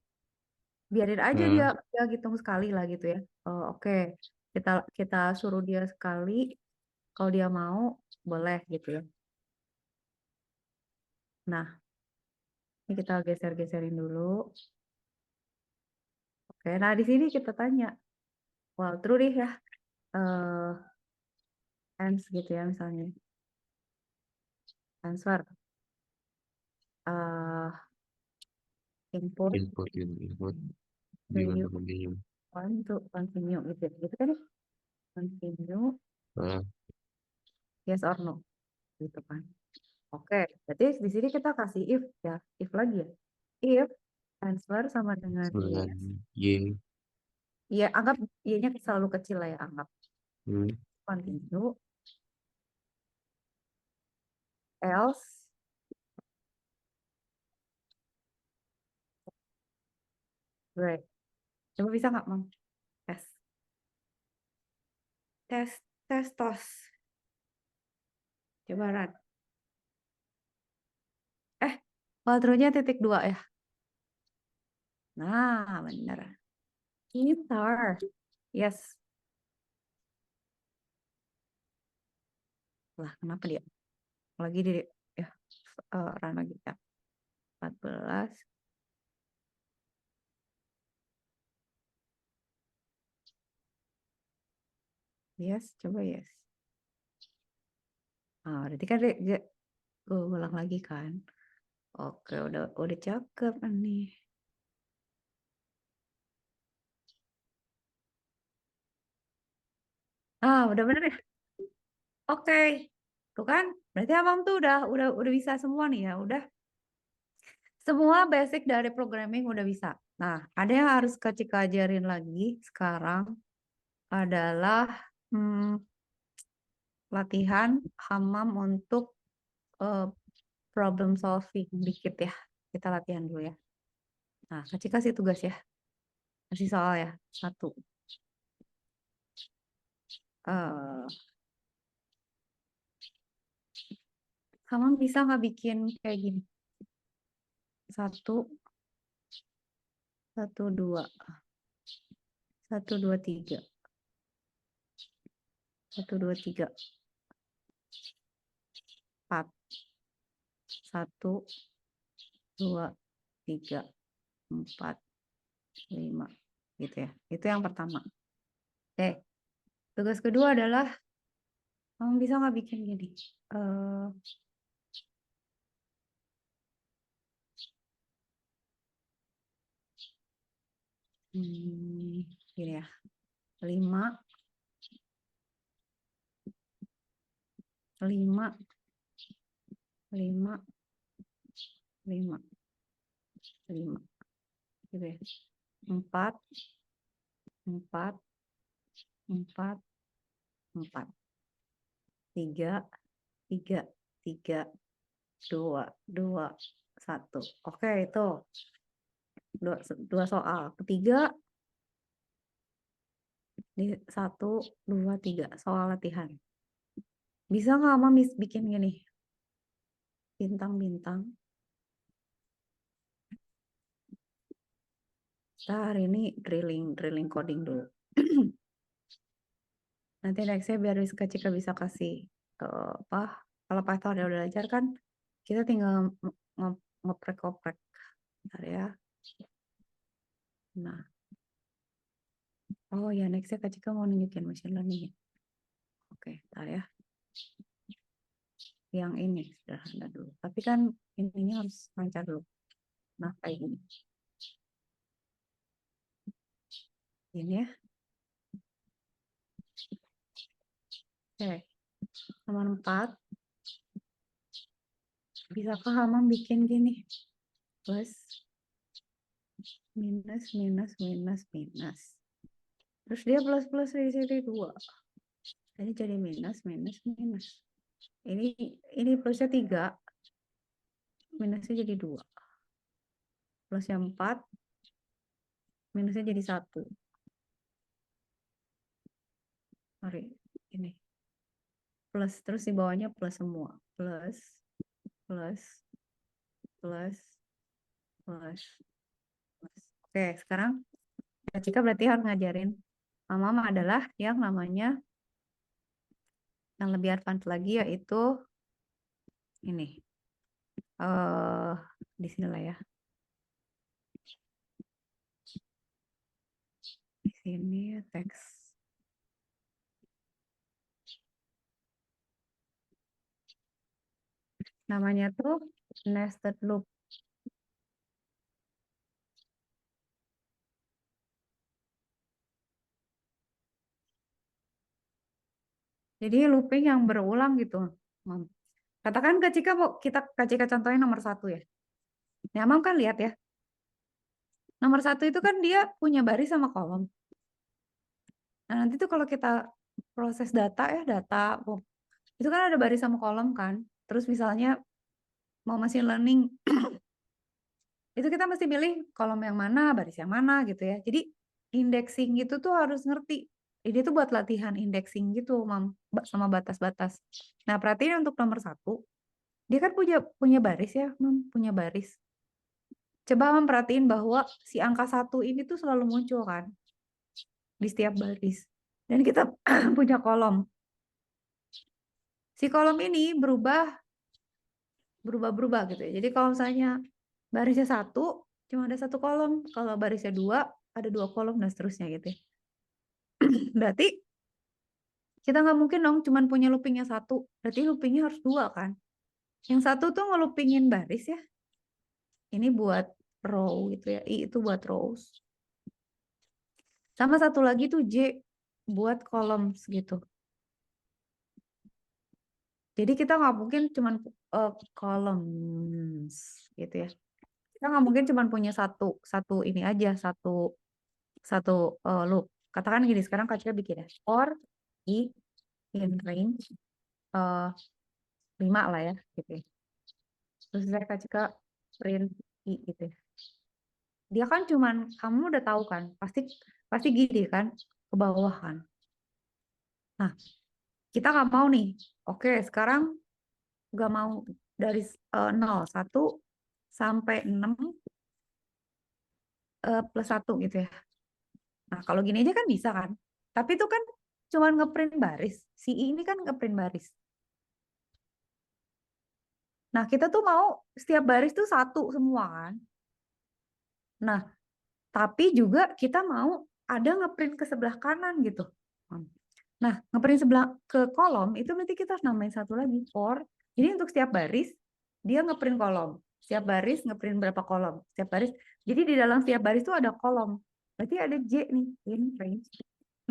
Biarin aja dia, hmm, dia hitung sekali lah gitu ya. Oh, oke. Kita kita suruh dia sekali. Kalau dia mau, boleh gitu ya. Nah, ini kita geser-geserin dulu. Oke, nah di sini kita tanya. Well, true deh ya. Eh, ends gitu ya misalnya. Answer. Input. input Do gimana you continue. want to continue gitu, gitu kan? Continue, Nah, yes or no, gitu kan? Oke, berarti di sini kita kasih if ya, if lagi ya. If answer sama dengan dengan yes, y, ya anggap y-nya selalu kecil lah ya, anggap hmm, continue, else break. Coba bisa nggak, Mam? Tes, tes tos. Coba run. Quadro-nya titik 2 ya. Nah, bener. Pintar. Yes. Lah, kenapa dia? Lagi di ya, run lagi ya. 14. Yes, coba yes. Berarti kan dia ulang lagi kan. Oke, udah cakep nih. Udah bener ya. Oke. Tuh kan, berarti Abang tuh udah bisa semua nih ya, udah semua basic dari programming udah bisa. Nah, ada yang harus Kak Cika ajarin lagi sekarang adalah latihan hamam untuk problem solving dikit ya. Kita latihan dulu ya. Nah, Kak Cika kasih tugas ya. Kasih soal ya. 1. eh hamam bisa nggak bikin kayak gini? 1, 1, 2. 1, 2, 3. 1, 2, 3. 4. 1, 2, 3, 4, 5. Gitu ya. Itu yang pertama. Oke. Tugas kedua adalah kamu bisa nggak bikin gini? Gini ya. 5, 5, 5, 5, 5. Gitu ya. 4, 4, 4, 4. 3, 3, 3, 2, 2, 1. Oke, itu dua soal. Ketiga, 1, 2, 3 soal latihan. Bisa nggak Mama bikin gini? Bintang-bintang. Kita hari ini drilling coding dulu. Nanti nextnya biar Cika bisa kasih kalau Python udah belajar kan kita tinggal ngoprek-ngoprek. Bentar ya. Nah. Oh ya, nextnya Kak Cika mau nunjukin machine learning ya. Oke, bentar ya. Yang ini sederhana dulu. Tapi kan ininya harus lancar dulu. Nah, kayak gini. Ini ya. Oke. Nomor 4. Bisakah Hamam bikin gini? Plus, minus, minus, minus, minus. Terus dia plus di sini 2. Jadi jadi minus, minus, minus. Ini plusnya 3. Minusnya jadi 2. Plusnya 4. Minusnya jadi 1. Mari, ini. Plus, terus di bawahnya plus semua. Plus, plus, plus, plus, plus. Oke, sekarang Kak Cika berarti harus ngajarin Mama adalah yang namanya yang lebih advance lagi yaitu ini. Di sini lah ya. Di sini teks. Namanya tuh nested loop. Jadi looping yang berulang gitu. Katakan Kak Cika, Kak Cika contohin nomor 1 ya. Ya, Mam kan lihat ya. Nomor 1 itu kan dia punya baris sama kolom. Nah, nanti tuh kalau kita proses data itu kan ada baris sama kolom kan. Terus misalnya mau machine learning, itu kita mesti pilih kolom yang mana, baris yang mana gitu ya. Jadi indexing itu tuh harus ngerti. Ini tuh buat latihan indexing gitu, Mam, sama batas-batas. Nah, perhatiin untuk nomor 1, Dia kan punya baris ya, Mam, punya baris. Coba Mam perhatiin bahwa si angka 1 ini tuh selalu muncul kan di setiap baris. Dan kita punya kolom. Si kolom ini berubah gitu ya. Jadi kalau misalnya barisnya 1, cuma ada 1 kolom. Kalau barisnya 2, ada 2 kolom dan seterusnya gitu ya. Berarti kita nggak mungkin dong cuma punya loopingnya 1. Berarti loopingnya harus 2 kan. Yang 1 tuh ngeloopingin baris ya. Ini buat row gitu ya. I itu buat rows. Sama satu lagi tuh J buat columns gitu. Jadi kita nggak mungkin cuman columns gitu ya. Kita nggak mungkin cuman punya satu ini aja, satu loop. Katakan gini, sekarang Kak Cika bikin ya. For I in range 5 lah ya gitu ya. Terus saya Kak Cika print I gitu ya. Dia kan cuman, kamu udah tahu kan, pasti gini kan, ke bawah kan. Nah, kita nggak mau nih. Oke, sekarang nggak mau dari 0, 1 sampai 6 plus 1 gitu ya. Nah, kalau gini aja kan bisa kan. Tapi itu kan cuman ngeprint baris. Si I ini kan ngeprint baris. Nah, kita tuh mau setiap baris tuh 1 semua kan. Nah, tapi juga kita mau ada ngeprint ke sebelah kanan gitu. Nah, ngeprint sebelah ke kolom itu berarti kita harus nambahin 1 lagi. For, jadi untuk setiap baris, dia ngeprint kolom. Setiap baris ngeprint berapa kolom. Setiap baris. Jadi di dalam setiap baris itu ada kolom. Berarti ada J nih, in range.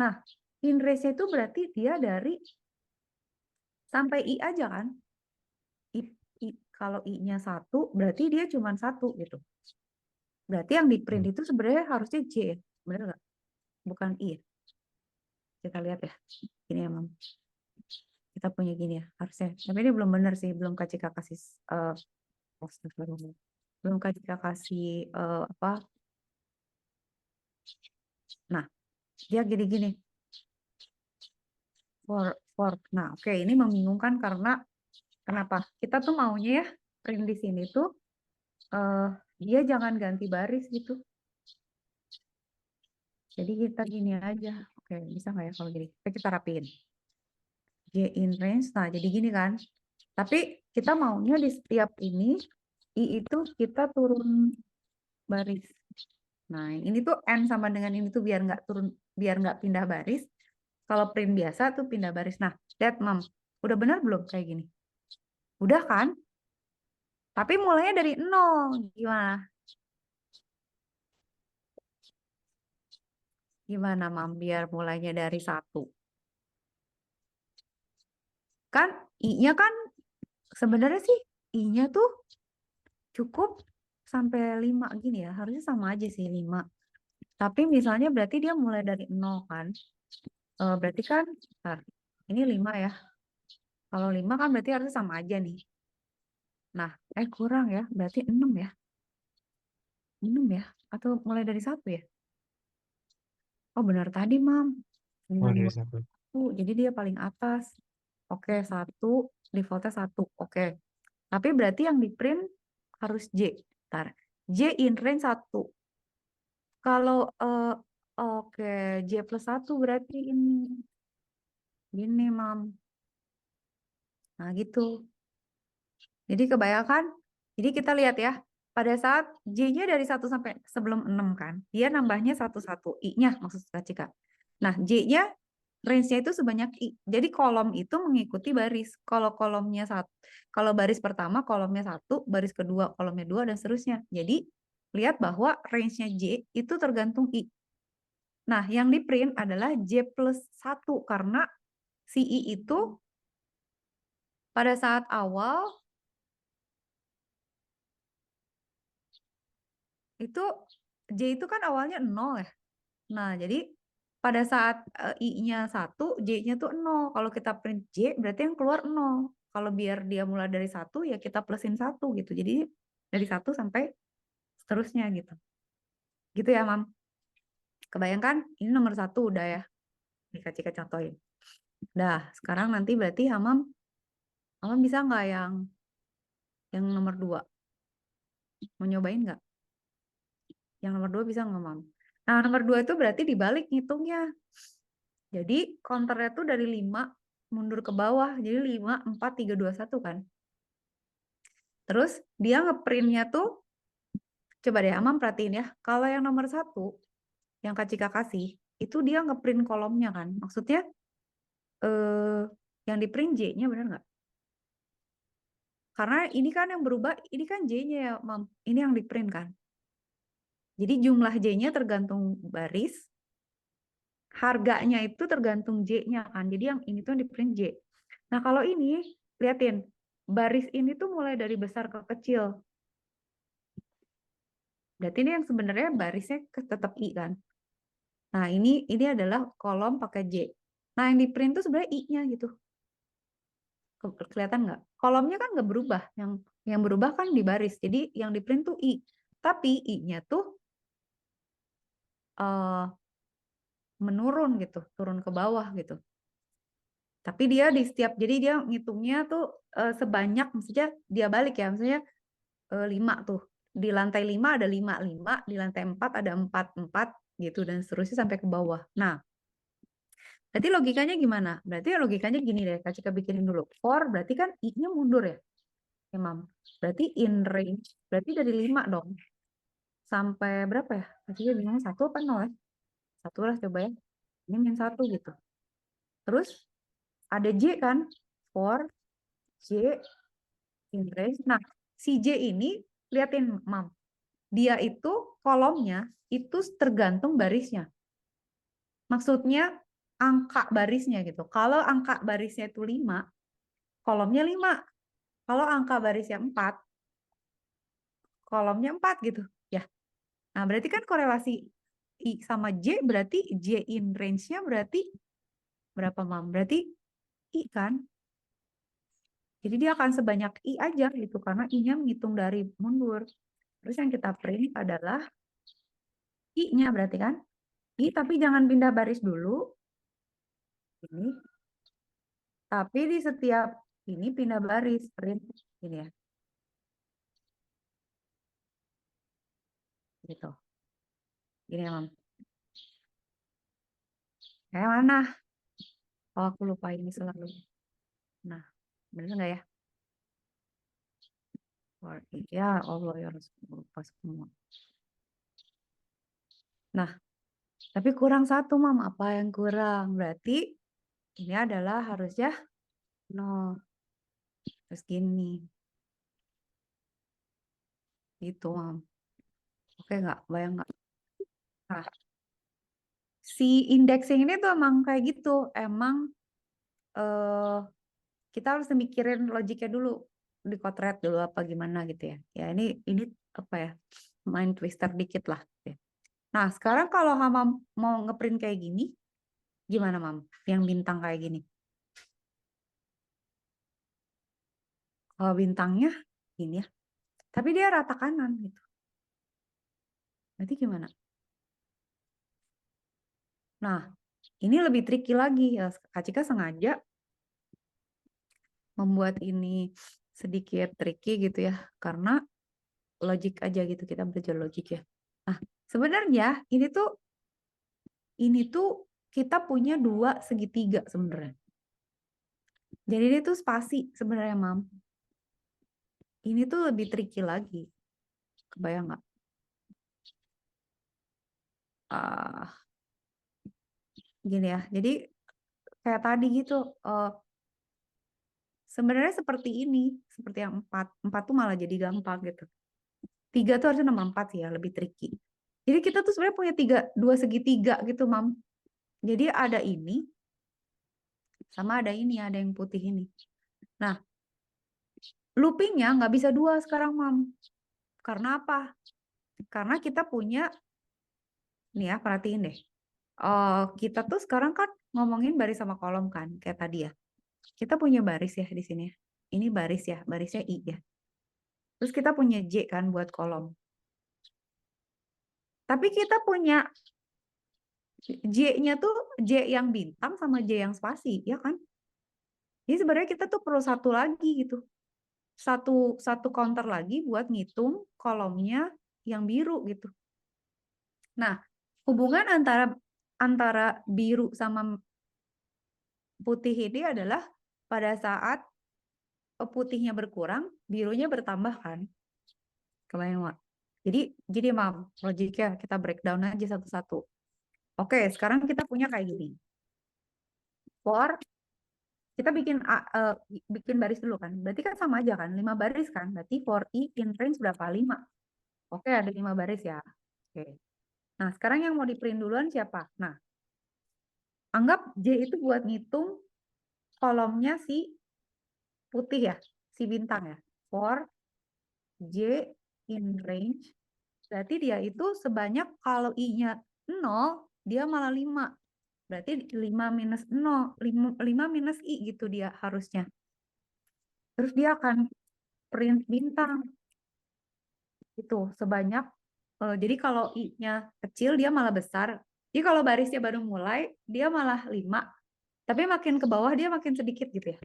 Nah, in range-nya itu berarti dia dari sampai I aja kan. Kalau I-nya 1, berarti dia cuma 1 gitu. Berarti yang di print itu sebenarnya harusnya J ya. Benar nggak? Bukan I ya. Kita lihat ya. Ini emang. Kita punya gini ya, harusnya. Tapi ini belum benar sih. Belum Kak Cika kasih belum Kak Cika kasih apa. Nah, dia gini-gini. Nah, oke, ini membingungkan karena kenapa? Kita tuh maunya ya print di sini tuh dia jangan ganti baris gitu. Jadi kita gini aja. Oke, bisa nggak ya kalau gini? Kita rapiin. J in range. Nah, jadi gini kan. Tapi kita maunya di setiap ini I itu kita turun baris. Nah, ini tuh N sama dengan ini tuh biar nggak pindah baris. Kalau print biasa tuh pindah baris. Nah, lihat Mam, udah benar belum kayak gini? Udah kan? Tapi mulainya dari 0. Gimana? Gimana Mam biar mulainya dari 1? Kan I-nya kan sebenarnya sih I-nya tuh cukup sampai 5 gini ya. Harusnya sama aja sih 5. Tapi misalnya berarti dia mulai dari 0 kan? Berarti kan, bentar, ini 5 ya. Kalau 5 kan berarti harusnya sama aja nih. Nah, kurang ya. Berarti 6 ya. 6 ya. Atau mulai dari 1 ya? Oh, benar tadi, Mam. 9 dari 2, 1. 1. Jadi dia paling atas. Oke, 1. Defaultnya 1. Oke. Tapi berarti yang di print harus J. Bentar. J in range 1. Kalau, oke, J plus 1 berarti ini. Gini, Mam. Nah, gitu. Jadi kebayangkan, jadi kita lihat ya, pada saat J-nya dari 1 sampai sebelum 6 kan, dia nambahnya 1-1, I-nya maksud Kak Cika. Nah, J-nya range-nya itu sebanyak I. Jadi kolom itu mengikuti baris. Kalau kolomnya satu, kalau baris pertama kolomnya 1, baris kedua kolomnya 2 dan seterusnya. Jadi lihat bahwa range-nya J itu tergantung I. Nah, yang di print adalah J plus 1 karena si I itu pada saat awal itu J itu kan awalnya 0 ya. Nah, jadi pada saat I-nya 1, J-nya tuh 0. Kalau kita print J, berarti yang keluar 0. Kalau biar dia mulai dari 1, ya kita plusin 1 gitu. Jadi dari 1 sampai seterusnya gitu. Gitu ya, Mam. Kebayangkan? Ini nomor 1 udah ya. Dikasih contohin. Dah, sekarang nanti berarti Hamam bisa nggak yang Yang nomor 2. Mau nyobain nggak? Yang nomor 2 bisa nggak, Mam? Nah, nomor 2 itu berarti dibalik ngitungnya. Jadi counternya tuh dari 5 mundur ke bawah. Jadi 5, 4, 3, 2, 1 kan. Terus dia ngeprintnya tuh, coba deh Amam perhatiin ya. Kalau yang nomor 1, yang Kak Cika kasih, itu dia ngeprint kolomnya kan. Maksudnya yang di print J-nya benar nggak? Karena ini kan yang berubah, ini kan J-nya ya, Mam. Ini yang di print kan. Jadi jumlah J-nya tergantung baris, harganya itu tergantung J-nya kan. Jadi yang ini tuh yang di print J. Nah, kalau ini, liatin. Baris ini tuh mulai dari besar ke kecil. Berarti ini yang sebenarnya barisnya tetap I kan. Nah, ini adalah kolom pakai J. Nah, yang di print tuh sebenarnya I-nya gitu. Kelihatan nggak? Kolomnya kan nggak berubah. Yang berubah kan di baris. Jadi yang di print tuh I. Tapi I-nya tuh menurun gitu, turun ke bawah gitu. Tapi dia di setiap, jadi dia ngitungnya tuh sebanyak, maksudnya dia balik ya, maksudnya 5 tuh. Di lantai 5 ada 5, 5, di lantai 4 ada 4, 4 gitu, dan seterusnya sampai ke bawah. Nah, berarti logikanya gimana? Berarti logikanya gini deh, Kak Cika bikinin dulu. For berarti kan I-nya mundur ya, Mam. Berarti in range, berarti dari 5 dong. Sampai berapa ya? Kak Cika bingung 1 apa 0 ya? 1 lah coba ya. Ini min 1 gitu. Terus ada J kan? For J in range. Nah, si J ini, liatin Mam. Dia itu kolomnya itu tergantung barisnya. Maksudnya angka barisnya gitu. Kalau angka barisnya itu 5, kolomnya 5. Kalau angka barisnya 4, kolomnya 4 gitu. Ya. Nah, berarti kan korelasi I sama J, berarti J in range-nya berarti berapa, Mam? Berarti I kan? Jadi dia akan sebanyak I aja gitu, karena I-nya menghitung dari mundur. Terus yang kita print adalah I-nya berarti kan? I, tapi jangan pindah baris dulu. Ini. Tapi di setiap ini pindah baris, print ini ya. Gitu. Gini ya, Mam. Kayak mana? Oh, aku lupa ini selalu. Nah, bener nggak ya? Ya Allah, ya Rasulullah, lupa semua. Nah, tapi kurang 1, Mam. Apa yang kurang? Berarti ini adalah harusnya 0. Terus gini. Gitu, Mam. Oke nggak? Bayang nggak? Nah, si indexing ini tuh emang kayak gitu. Emang kita harus mikirin logiknya dulu. Dikotret dulu apa gimana gitu ya. Ya ini apa ya? Mind twister dikit lah. Nah, sekarang kalau Mama mau ngeprint kayak gini, gimana, Mam? Yang bintang kayak gini. Kalau bintangnya ini ya. Tapi dia rata kanan gitu. Berarti gimana? Nah, ini lebih tricky lagi ya. Kak Cika sengaja membuat ini sedikit tricky gitu ya. Karena logik aja gitu, kita belajar logik ya. Nah, sebenarnya ini tuh kita punya 2 segitiga sebenarnya. Jadi ini tuh spasi sebenarnya, Mam. Ini tuh lebih tricky lagi. Kebayang nggak? Gini ya. Jadi kayak tadi gitu. Sebenarnya seperti ini, seperti yang 4. 4 tuh malah jadi gampang gitu. 3 tuh harusnya nomor 4 sih ya, lebih tricky. Jadi kita tuh sebenarnya punya 2 segitiga gitu, Mam. Jadi ada ini, sama ada ini, ada yang putih ini. Nah, loopingnya nggak bisa 2 sekarang, Mam. Karena apa? Karena kita punya, nih ya, perhatiin deh. Kita tuh sekarang kan ngomongin baris sama kolom kan, kayak tadi ya. Kita punya baris ya di sini. Ini baris ya, barisnya I ya. Terus kita punya J kan buat kolom. Tapi kita punya J-nya tuh J yang bintang sama J yang spasi, ya kan? Jadi sebenarnya kita tuh perlu 1 lagi gitu. satu counter lagi buat ngitung kolomnya yang biru gitu. Nah, hubungan antara antara biru sama putih ini adalah pada saat putihnya berkurang, birunya bertambah kan? Kebayang nggak? Jadi Mam, logiknya kita breakdown aja satu-satu. Oke, sekarang kita punya kayak gini. For kita bikin baris dulu kan. Berarti kan sama aja kan, 5 baris kan. Berarti for I in range berapa? 5. Oke, ada 5 baris ya. Oke. Nah, sekarang yang mau di print duluan siapa? Nah, anggap J itu buat ngitung kolomnya si putih ya, si bintang ya. For J in range, berarti dia itu sebanyak kalau I-nya 0, dia malah 5. Berarti 5 minus 0, 5 minus I gitu dia harusnya. Terus dia akan print bintang. Itu sebanyak, jadi kalau I-nya kecil dia malah besar. Jadi kalau barisnya baru mulai, dia malah 5. Tapi makin ke bawah dia makin sedikit gitu ya.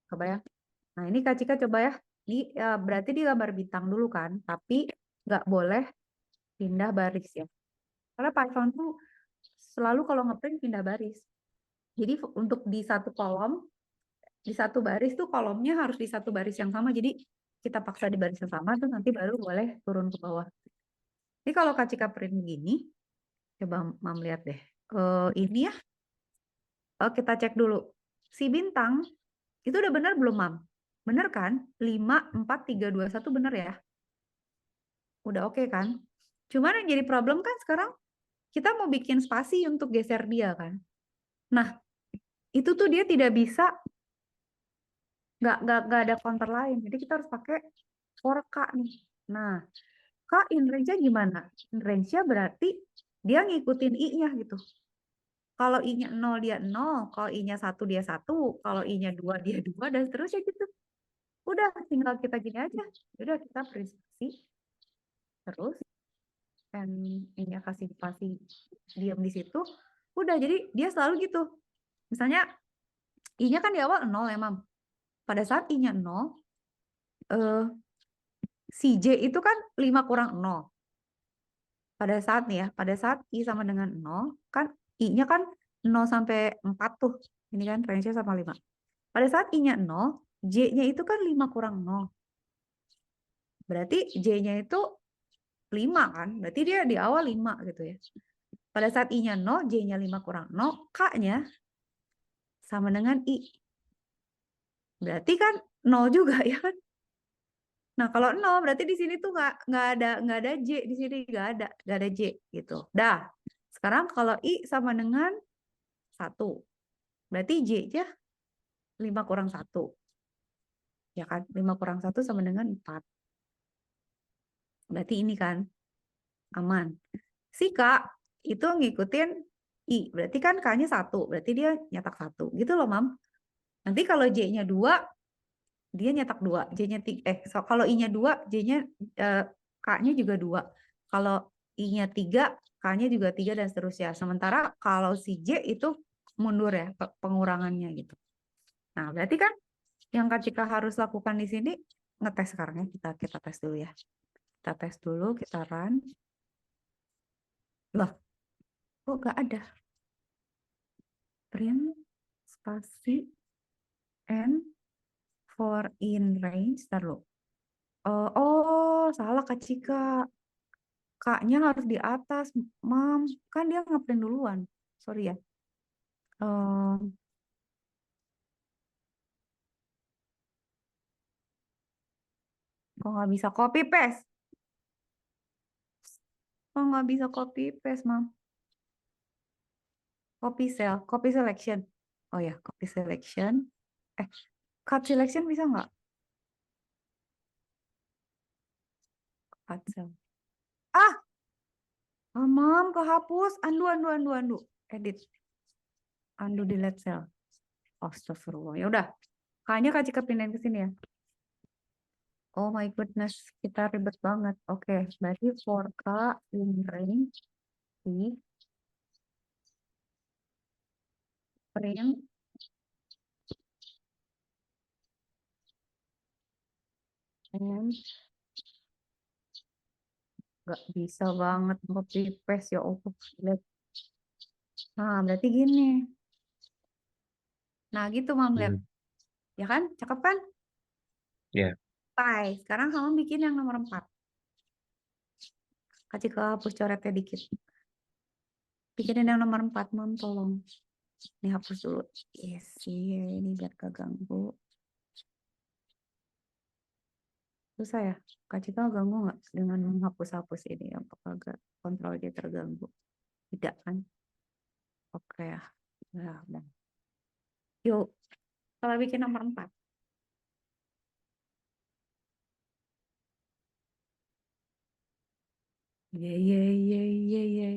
Kebayang? Nah ini Kak Cika coba ya. Berarti di gambar bintang dulu kan. Tapi nggak boleh pindah baris ya. Karena Python tuh selalu kalau ngeprint pindah baris. Jadi untuk di satu kolom, di satu baris tuh kolomnya harus di satu baris yang sama. Jadi kita paksa di baris yang sama tuh nanti baru boleh turun ke bawah. Ini kalau Kak Cika print begini, coba Mam lihat deh. Ini ya, kita cek dulu. Si bintang, itu udah benar belum Mam? Bener kan? 5, 4, 3, 2, 1 bener ya? Udah oke kan? Cuman yang jadi problem kan sekarang kita mau bikin spasi untuk geser dia kan? Nah, itu tuh dia tidak bisa, nggak ada counter lain. Jadi kita harus pakai for K nih. Nah, K in range-nya gimana? In range-nya berarti dia ngikutin I-nya gitu. Kalau I-nya 0 dia 0, kalau I-nya 1 dia 1, kalau I-nya 2 dia 2, dan seterusnya gitu. Udah, tinggal kita gini aja. Udah, kita presisi. Terus, dan I-nya kasih spasi diam di situ. Udah, jadi dia selalu gitu. Misalnya, I-nya kan di awal 0 ya, Mam. Pada saat I-nya 0, si J itu kan 5 kurang 0. Pada saat nih ya, pada saat I sama dengan 0, kan I-nya kan 0 sampai 4 tuh. Ini kan range-nya sama 5. Pada saat I-nya 0, J-nya itu kan 5 kurang 0. Berarti J-nya itu 5 kan? Berarti dia di awal 5 gitu ya. Pada saat I-nya 0, J-nya 5 kurang 0, K-nya sama dengan I. Berarti kan 0 juga ya kan? Nah, kalau 0 berarti di sini tuh nggak ada J di sini, nggak ada J gitu. Dah. Sekarang kalau I sama dengan 1. Berarti J-nya 5 kurang 1. Ya kan? 5 kurang 1 sama dengan 4. Berarti ini kan aman. Si K itu ngikutin I. Berarti kan K-nya 1. Berarti dia nyetak 1. Gitu loh, Mam. Nanti kalau J-nya 2, dia nyetak 2. J-nya kalau I-nya 2, J-nya K-nya juga 2. Kalau I-nya 3, K-nya juga 3 dan seterusnya. Sementara kalau si J itu mundur ya pengurangannya gitu. Nah, berarti kan yang Kak Cika harus lakukan di sini ngetes sekarang ya. Kita tes dulu ya. Kita tes dulu, kita run. Loh, kok nggak ada? Print spasi and for in range. Taruh. Oh, salah Kak Cika. K-nya harus di atas, Mam. Kan dia ngeprint duluan. Sorry ya. Em, kok nggak bisa copy paste? Kok nggak bisa copy paste, Mam? Copy cell, copy selection. Oh ya, copy selection. Cut selection bisa nggak? Cut cell. Ah, Mam, kehapus. Undo, undo, undo, undo. Edit. Undo delete cell. Astagfirullah. Ya udah. Kayaknya Kak Cika pindahin ke sini ya. Oh my goodness, kita ribet banget. Oke, berarti for K in range di print Nggak bisa banget copy paste ya Allah. Lihat. Nah, berarti gini. Nah, gitu Mam, lihat. Hmm. Ya kan? Cakep kan? Ya. Bye. Sekarang kamu bikin yang nomor 4. Kasih ke hapus coretnya dikit. Bikinin yang nomor 4, Mam, tolong. Ini hapus dulu. Yes, ini biar keganggu. Susah ya? Kak Cika ganggu nggak dengan menghapus-hapus ini? Apakah agak kontrol dia terganggu? Tidak kan? Oke ya. Nah, udah. Yuk, kalau bikin nomor 4. Ye, ye, ye, ye, ye.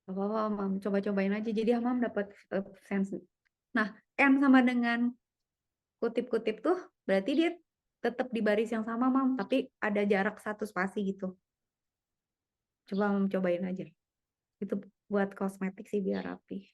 Gak apa-apa, Mam. Coba-cobain aja. Jadi Mam dapat sense. Nah, N sama dengan kutip-kutip tuh berarti dia tetap di baris yang sama, Mam. Tapi ada jarak 1 spasi gitu. Coba Mam cobain aja. Itu buat kosmetik sih biar rapi.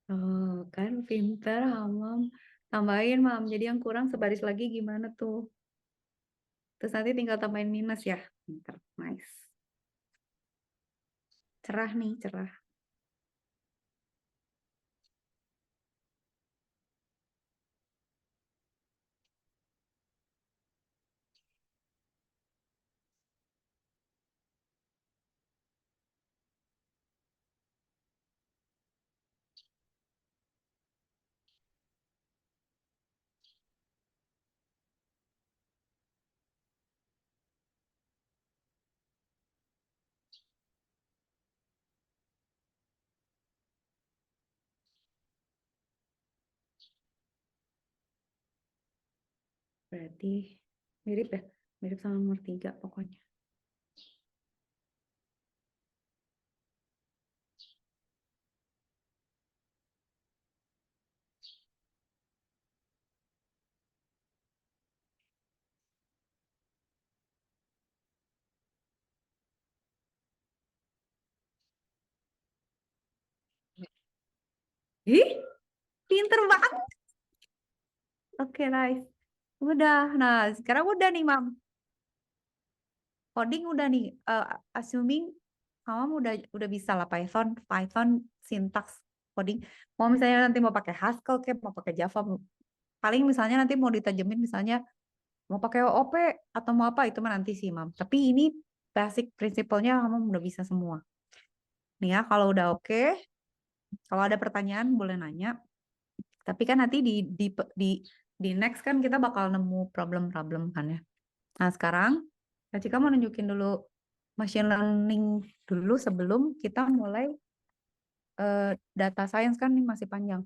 Oh, kan pinter, Mam. Tambahin, Mam. Jadi yang kurang sebaris lagi gimana tuh? Terus nanti tinggal tambahin minus ya. Pinter. Nice. Cerah nih, cerah. Berarti mirip ya. Mirip sama nomor 3 pokoknya. Ih, pinter banget. Oke, nice. Udah. Nah, sekarang udah nih, Mam. Coding udah nih. Assuming kamu udah bisa lah Python, Python syntax coding. Mau misalnya nanti mau pakai Haskell, kayak mau pakai Java, paling misalnya nanti mau ditajemin misalnya mau pakai OOP atau mau apa itu mah nanti sih, Mam. Tapi ini basic prinsipalnya kamu udah bisa semua. Nih ya, kalau udah oke, kalau ada pertanyaan boleh nanya. Tapi kan nanti di di next kan kita bakal nemu problem-problem kan ya. Nah, sekarang Kak Cika mau nunjukin dulu machine learning dulu sebelum kita mulai data science kan ini masih panjang.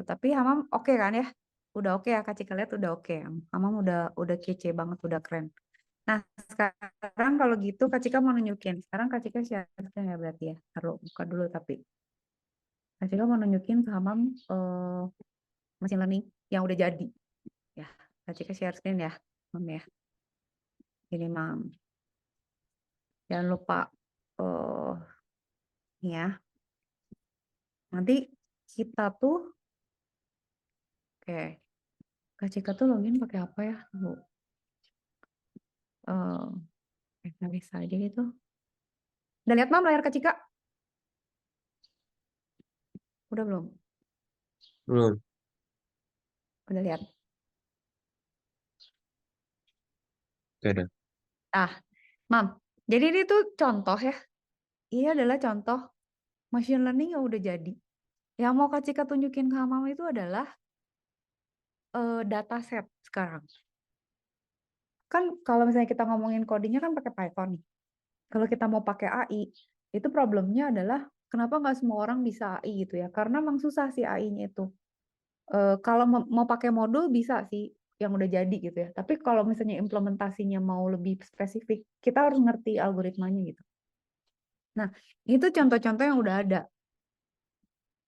Tapi Hamam oke kan ya? Udah oke ya Kak Cika lihat udah oke. Hamam udah kece banget, udah keren. Nah, sekarang kalau gitu Kak Cika mau nunjukin. Sekarang Kak Cika share ya berarti ya. Taruh buka dulu tapi. Kak Cika mau nunjukin ke Hamam machine learning yang udah jadi. Ya, Kak Cika share screen ya, Mam ya. Ini Mam. Jangan lupa ya. Nanti kita tuh oke. Kak Cika tuh login pakai apa ya? Tunggu. Nggak bisa aja gitu. Udah lihat Mam layar Kak Cika? Udah belum? Belum. Udah lihat. Oke dah. Mam. Jadi ini tuh contoh ya. Ini adalah contoh machine learning yang udah jadi. Yang mau Kak Cika tunjukin ke Mam itu adalah dataset sekarang. Kan kalau misalnya kita ngomongin codingnya kan pakai Python nih. Kalau kita mau pakai AI, itu problemnya adalah kenapa nggak semua orang bisa AI gitu ya? Karena memang susah sih AI-nya itu. Kalau mau pakai modul bisa sih yang udah jadi gitu ya. Tapi kalau misalnya implementasinya mau lebih spesifik, kita harus ngerti algoritmanya gitu. Nah, itu contoh-contoh yang udah ada,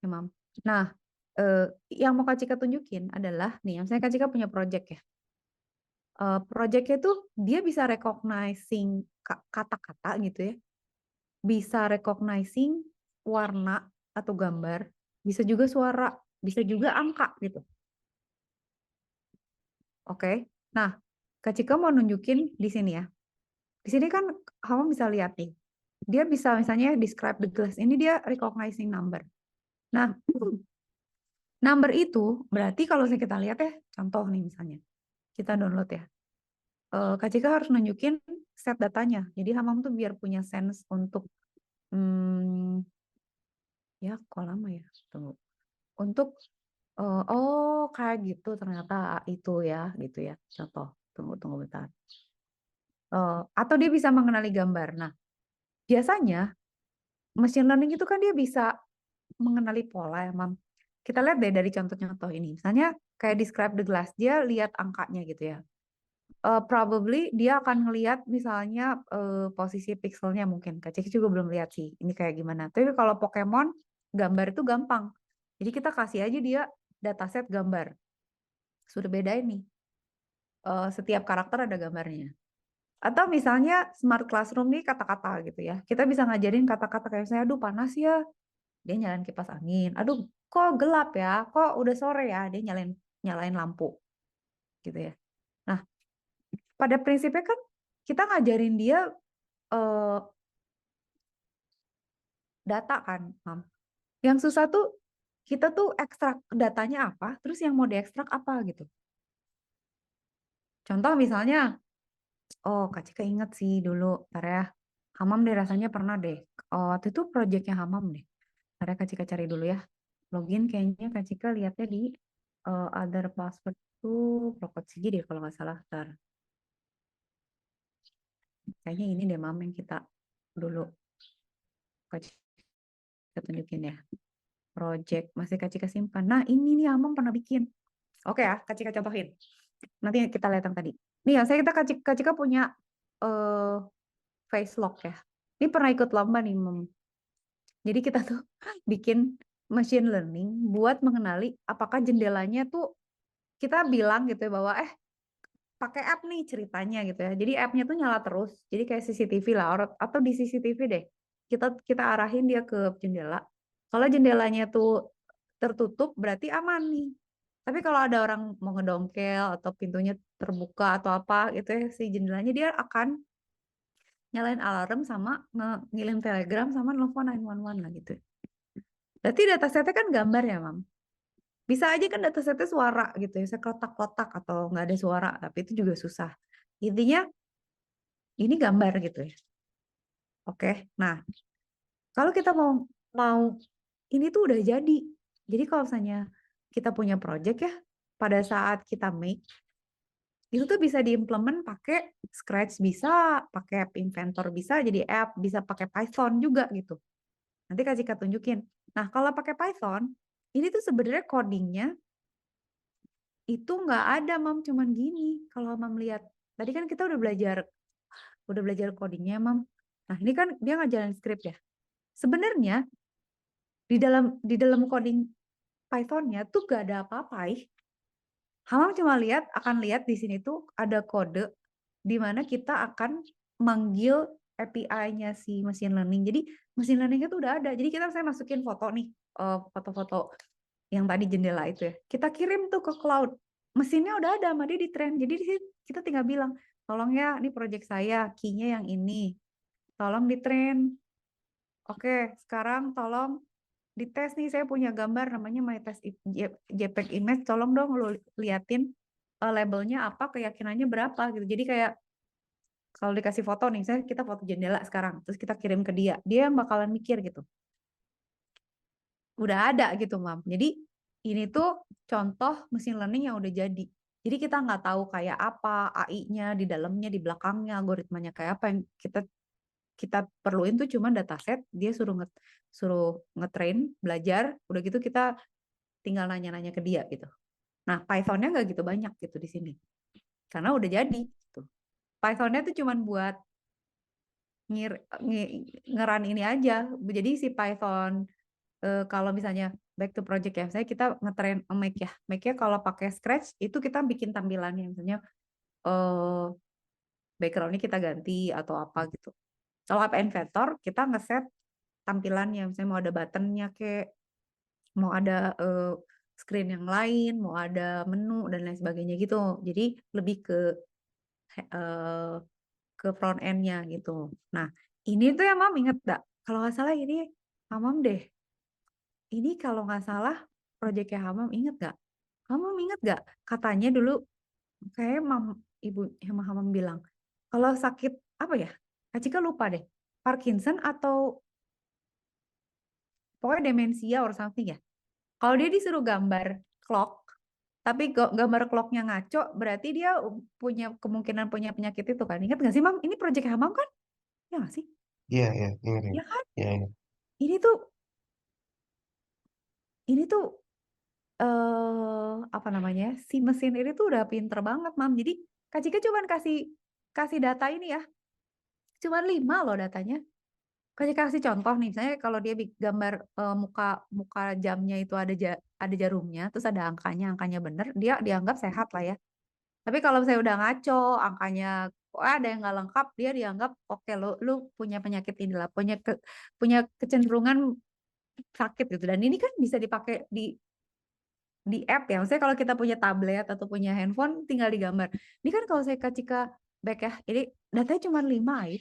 ya, Mam. Nah, yang mau Kak Cika tunjukin adalah nih, misalnya Kak Cika punya project ya. Projectnya tuh dia bisa recognizing kata-kata gitu ya. Bisa recognizing warna atau gambar, bisa juga suara, bisa juga angka gitu. Oke. Nah, Kak Cika mau nunjukin di sini ya. Di sini kan kamu bisa lihat nih. Dia bisa misalnya describe the glass. Ini dia recognizing number. Nah, number itu berarti kalau kita lihat ya, contoh nih misalnya. Kita download ya. Kak Cika harus nunjukin set datanya. Jadi Hamam tuh biar punya sense untuk ya kok lama ya. Tunggu. Untuk kayak gitu ternyata itu ya gitu ya. Contoh. Tunggu bentar. Atau dia bisa mengenali gambar. Nah, biasanya machine learning itu kan dia bisa mengenali pola ya, Mam. Kita lihat deh dari contoh-contoh ini. Misalnya kayak describe the glass, dia lihat angkanya gitu ya. Probably dia akan ngelihat misalnya posisi pixelnya mungkin. Kak Cik juga belum lihat sih ini kayak gimana. Tapi kalau Pokemon gambar itu gampang. Jadi kita kasih aja dia dataset gambar. Sudah bedain nih. Setiap karakter ada gambarnya. Atau misalnya smart classroom nih kata-kata gitu ya. Kita bisa ngajarin kata-kata kayak misalnya, aduh panas ya, dia nyalain kipas angin. Aduh kok gelap ya, kok udah sore ya, dia nyalain lampu gitu ya. Nah, pada prinsipnya kan kita ngajarin dia eh, data kan, Mam. Yang susah tuh kita tuh ekstrak datanya apa, terus yang mau diekstrak apa gitu. Contoh misalnya, oh Kak Cika inget sih dulu, ntar ya, Hamam deh rasanya pernah deh. Oh, waktu itu proyeknya Hamam deh. Ntar ya Kak Cika cari dulu ya. Login kayaknya Kak Cika lihatnya di other password tuh Prokot Sigi deh kalau nggak salah. Ntar. Kayaknya ini deh Mam yang kita dulu Kak Cika tunjukin ya. Project masih Kak Cika simpan. Nah ini nih Hamam pernah bikin. Oke ya Kak Cika contohin. Nanti kita lihat yang tadi. Nih ya saya kita Kak Cika punya eh face lock ya. Ini pernah ikut lomba nih Mam. Jadi kita tuh bikin machine learning buat mengenali apakah jendelanya tuh kita bilang gitu ya bahwa pakai app nih ceritanya gitu ya. Jadi app-nya tuh nyala terus. Jadi kayak CCTV lah atau di CCTV deh. Kita kita arahin dia ke jendela. Kalau jendelanya tuh tertutup berarti aman nih. Tapi kalau ada orang mau ngedongkel atau pintunya terbuka atau apa gitu ya si jendelanya dia akan nyalain alarm sama ngirim telegram sama nelfon 911 lah gitu. Berarti datasetnya kan gambar ya, Mam. Bisa aja kan datasetnya suara gitu ya, sekotak-kotak atau nggak ada suara, tapi itu juga susah. Intinya ini gambar gitu ya. Oke, nah kalau kita mau mau ini tuh udah jadi. Jadi kalau misalnya kita punya project ya, pada saat kita make itu tuh bisa diimplement pakai Scratch bisa, pakai App Inventor bisa, jadi app bisa pakai Python juga gitu. Nanti kasih Kak tunjukin. Nah kalau pakai Python ini tuh sebenarnya codingnya itu nggak ada Mam cuman gini kalau Mam lihat tadi kan kita udah belajar codingnya Mam. Nah ini kan dia ngajarin script ya sebenarnya di dalam coding Python-nya tuh gak ada apa-apa. Hamam cuma akan lihat di sini tuh ada kode di mana kita akan manggil API-nya si machine learning. Jadi machine learning itu udah ada. Jadi saya masukin foto nih, foto-foto yang tadi jendela itu ya. Kita kirim tuh ke cloud. Mesinnya udah ada sama dia di train. Jadi di sini kita tinggal bilang, tolong ya, ini project saya, key-nya yang ini. Tolong di train. Oke, sekarang tolong dites nih, saya punya gambar namanya JPEG image, tolong dong lu liatin labelnya apa, keyakinannya berapa gitu. Jadi kayak kalau dikasih foto nih, kita foto jendela sekarang, terus kita kirim ke dia yang bakalan mikir gitu. Udah ada gitu, Mam. Jadi ini tuh contoh mesin learning yang udah jadi. Jadi kita nggak tahu kayak apa AI-nya di dalamnya, di belakangnya, algoritmanya kayak apa, yang kita perluin tuh cuma dataset, dia suruh ngetrain, belajar, udah gitu kita tinggal nanya-nanya ke dia gitu. Nah, Python-nya nggak gitu banyak gitu di sini. Karena udah jadi gitu. Python-nya tuh cuma buat ngeran ini aja. Jadi si Python kalau misalnya back to project ya, saya kita ngetrain make ya. Make-nya kalau pakai Scratch itu kita bikin tampilannya, misalnya background-nya kita ganti atau apa gitu. Kalau App Inventor kita ngeset tampilannya, misalnya mau ada button-nya kayak mau ada screen yang lain, mau ada menu dan lain sebagainya gitu. Jadi lebih front end-nya gitu. Nah, ini tuh ya Mam inget gak? Kalau nggak salah ini Hamam deh. Ini kalau nggak salah proyeknya Hamam inget gak? Hamam inget gak? Katanya dulu kayak ibu Hamam bilang kalau sakit apa ya? Kak Cika lupa deh. Parkinson atau pokoknya demensia or something ya. Kalau dia disuruh gambar clock, tapi gambar clocknya ngaco, berarti dia punya kemungkinan punya penyakit itu kan. Ingat nggak sih, Mam? Ini proyek Hamam kan? Ya nggak sih? Iya, iya, ingat, Ya ingat. kan? Iya, ingat. Ini tuh, ini tuh apa namanya? Si mesin ini tuh udah pinter banget, Mam. Jadi Kak Cika cuma kasih kasih data ini ya. Cuma 5 loh datanya. Kak Cika kasih contoh nih, misalnya kalau dia gambar muka muka jamnya itu ada jarumnya, terus ada angkanya, angkanya bener, dia dianggap sehat lah ya. Tapi kalau saya udah ngaco, angkanya ada yang nggak lengkap, dia dianggap oke lu punya penyakit inilah, punya kecenderungan sakit gitu. Dan ini kan bisa dipakai di app ya. Maksudnya kalau kita punya tablet atau punya handphone, tinggal digambar. Ini kan kalau saya Cika back ya, ini datanya cuma 5 ya.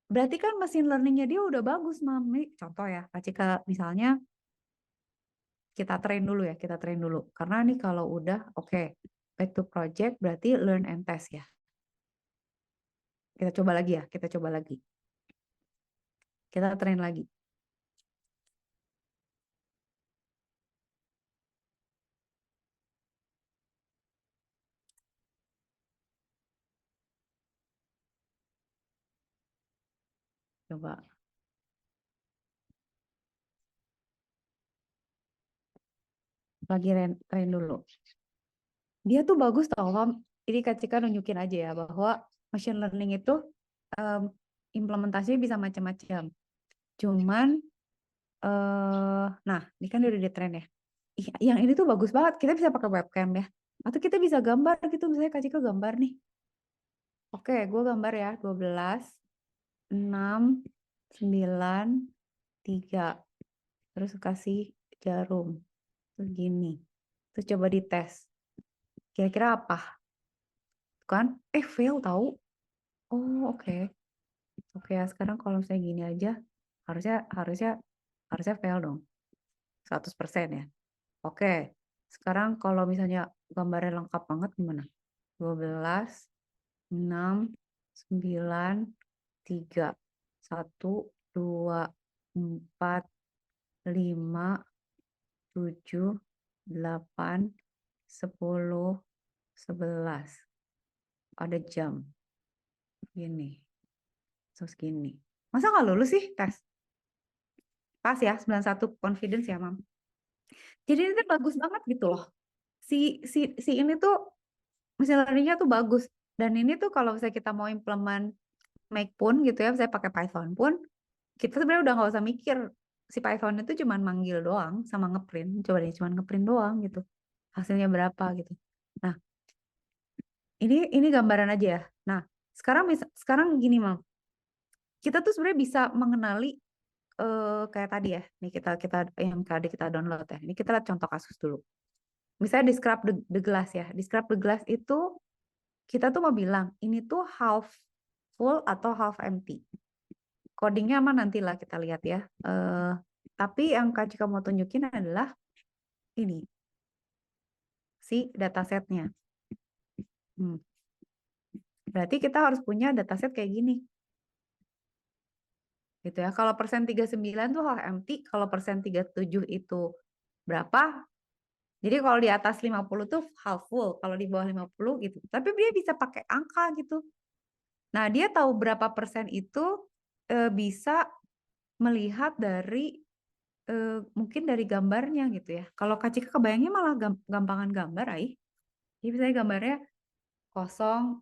Berarti kan mesin learning-nya dia udah bagus, Mami. Contoh ya, Kak Cika misalnya kita train dulu ya, kita train dulu. Karena nih kalau udah oke, back to project berarti learn and test ya. Kita coba lagi ya, kita coba lagi. Kita train lagi. Coba lagi train dulu. Dia tuh bagus tau, Mam. Ini Kak Cika nunjukin aja ya bahwa machine learning itu um, implementasinya bisa macam-macam. Cuman nah, ini kan udah di train ya. Yang ini tuh bagus banget. Kita bisa pakai webcam ya. Atau kita bisa gambar gitu, misalnya Kak Cika gambar nih. Oke, gue gambar ya, 12, 6, 9, 3. Terus kasih jarum. Terus gini. Terus coba dites. Kira-kira apa? Kan? Fail tahu. Oh, oke. Oke, ya sekarang kalau saya gini aja, harusnya harusnya harusnya fail dong. 100% ya. Oke. Sekarang kalau misalnya gambarnya lengkap banget gimana? 12, 6, 9, 3, 1, 2, 4, 5, 7, 8, 10, 11. Ada jam. Gini. Terus gini. Masa nggak lulus sih tes? Pas ya, 91 confidence ya, Mam. Jadi ini tuh bagus banget gitu loh. Si ini tuh mesin learning-nya tuh bagus. Dan ini tuh kalau misalnya kita mau implement Make pun gitu ya, saya pakai Python pun, kita sebenarnya udah nggak usah mikir si Python itu cuman manggil doang sama ngeprint, coba deh cuman ngeprint doang gitu. Hasilnya berapa gitu. Nah, ini gambaran aja ya. Nah, sekarang gini, Mam. Kita tuh sebenarnya bisa mengenali kayak tadi ya. Nih kita kita yang tadi kita download ya. Ini kita lihat contoh kasus dulu. Misalnya describe the glass ya. Describe the glass itu kita tuh mau bilang ini tuh half full atau half empty. Codingnya mah nantilah kita lihat ya. Tapi yang Kak Cika mau tunjukin adalah ini si datasetnya. Hmm. Berarti kita harus punya dataset kayak gini. Gitu ya. Kalau persen 39 tuh half empty, kalau persen 37 itu berapa? Jadi kalau di atas 50 tuh half full, kalau di bawah 50 gitu. Tapi dia bisa pakai angka gitu. Nah, dia tahu berapa persen itu bisa melihat dari mungkin dari gambarnya gitu ya. Kalau Kak Cika kebayangnya malah gampangan gambar, Ai. Jadi misalnya gambarnya kosong,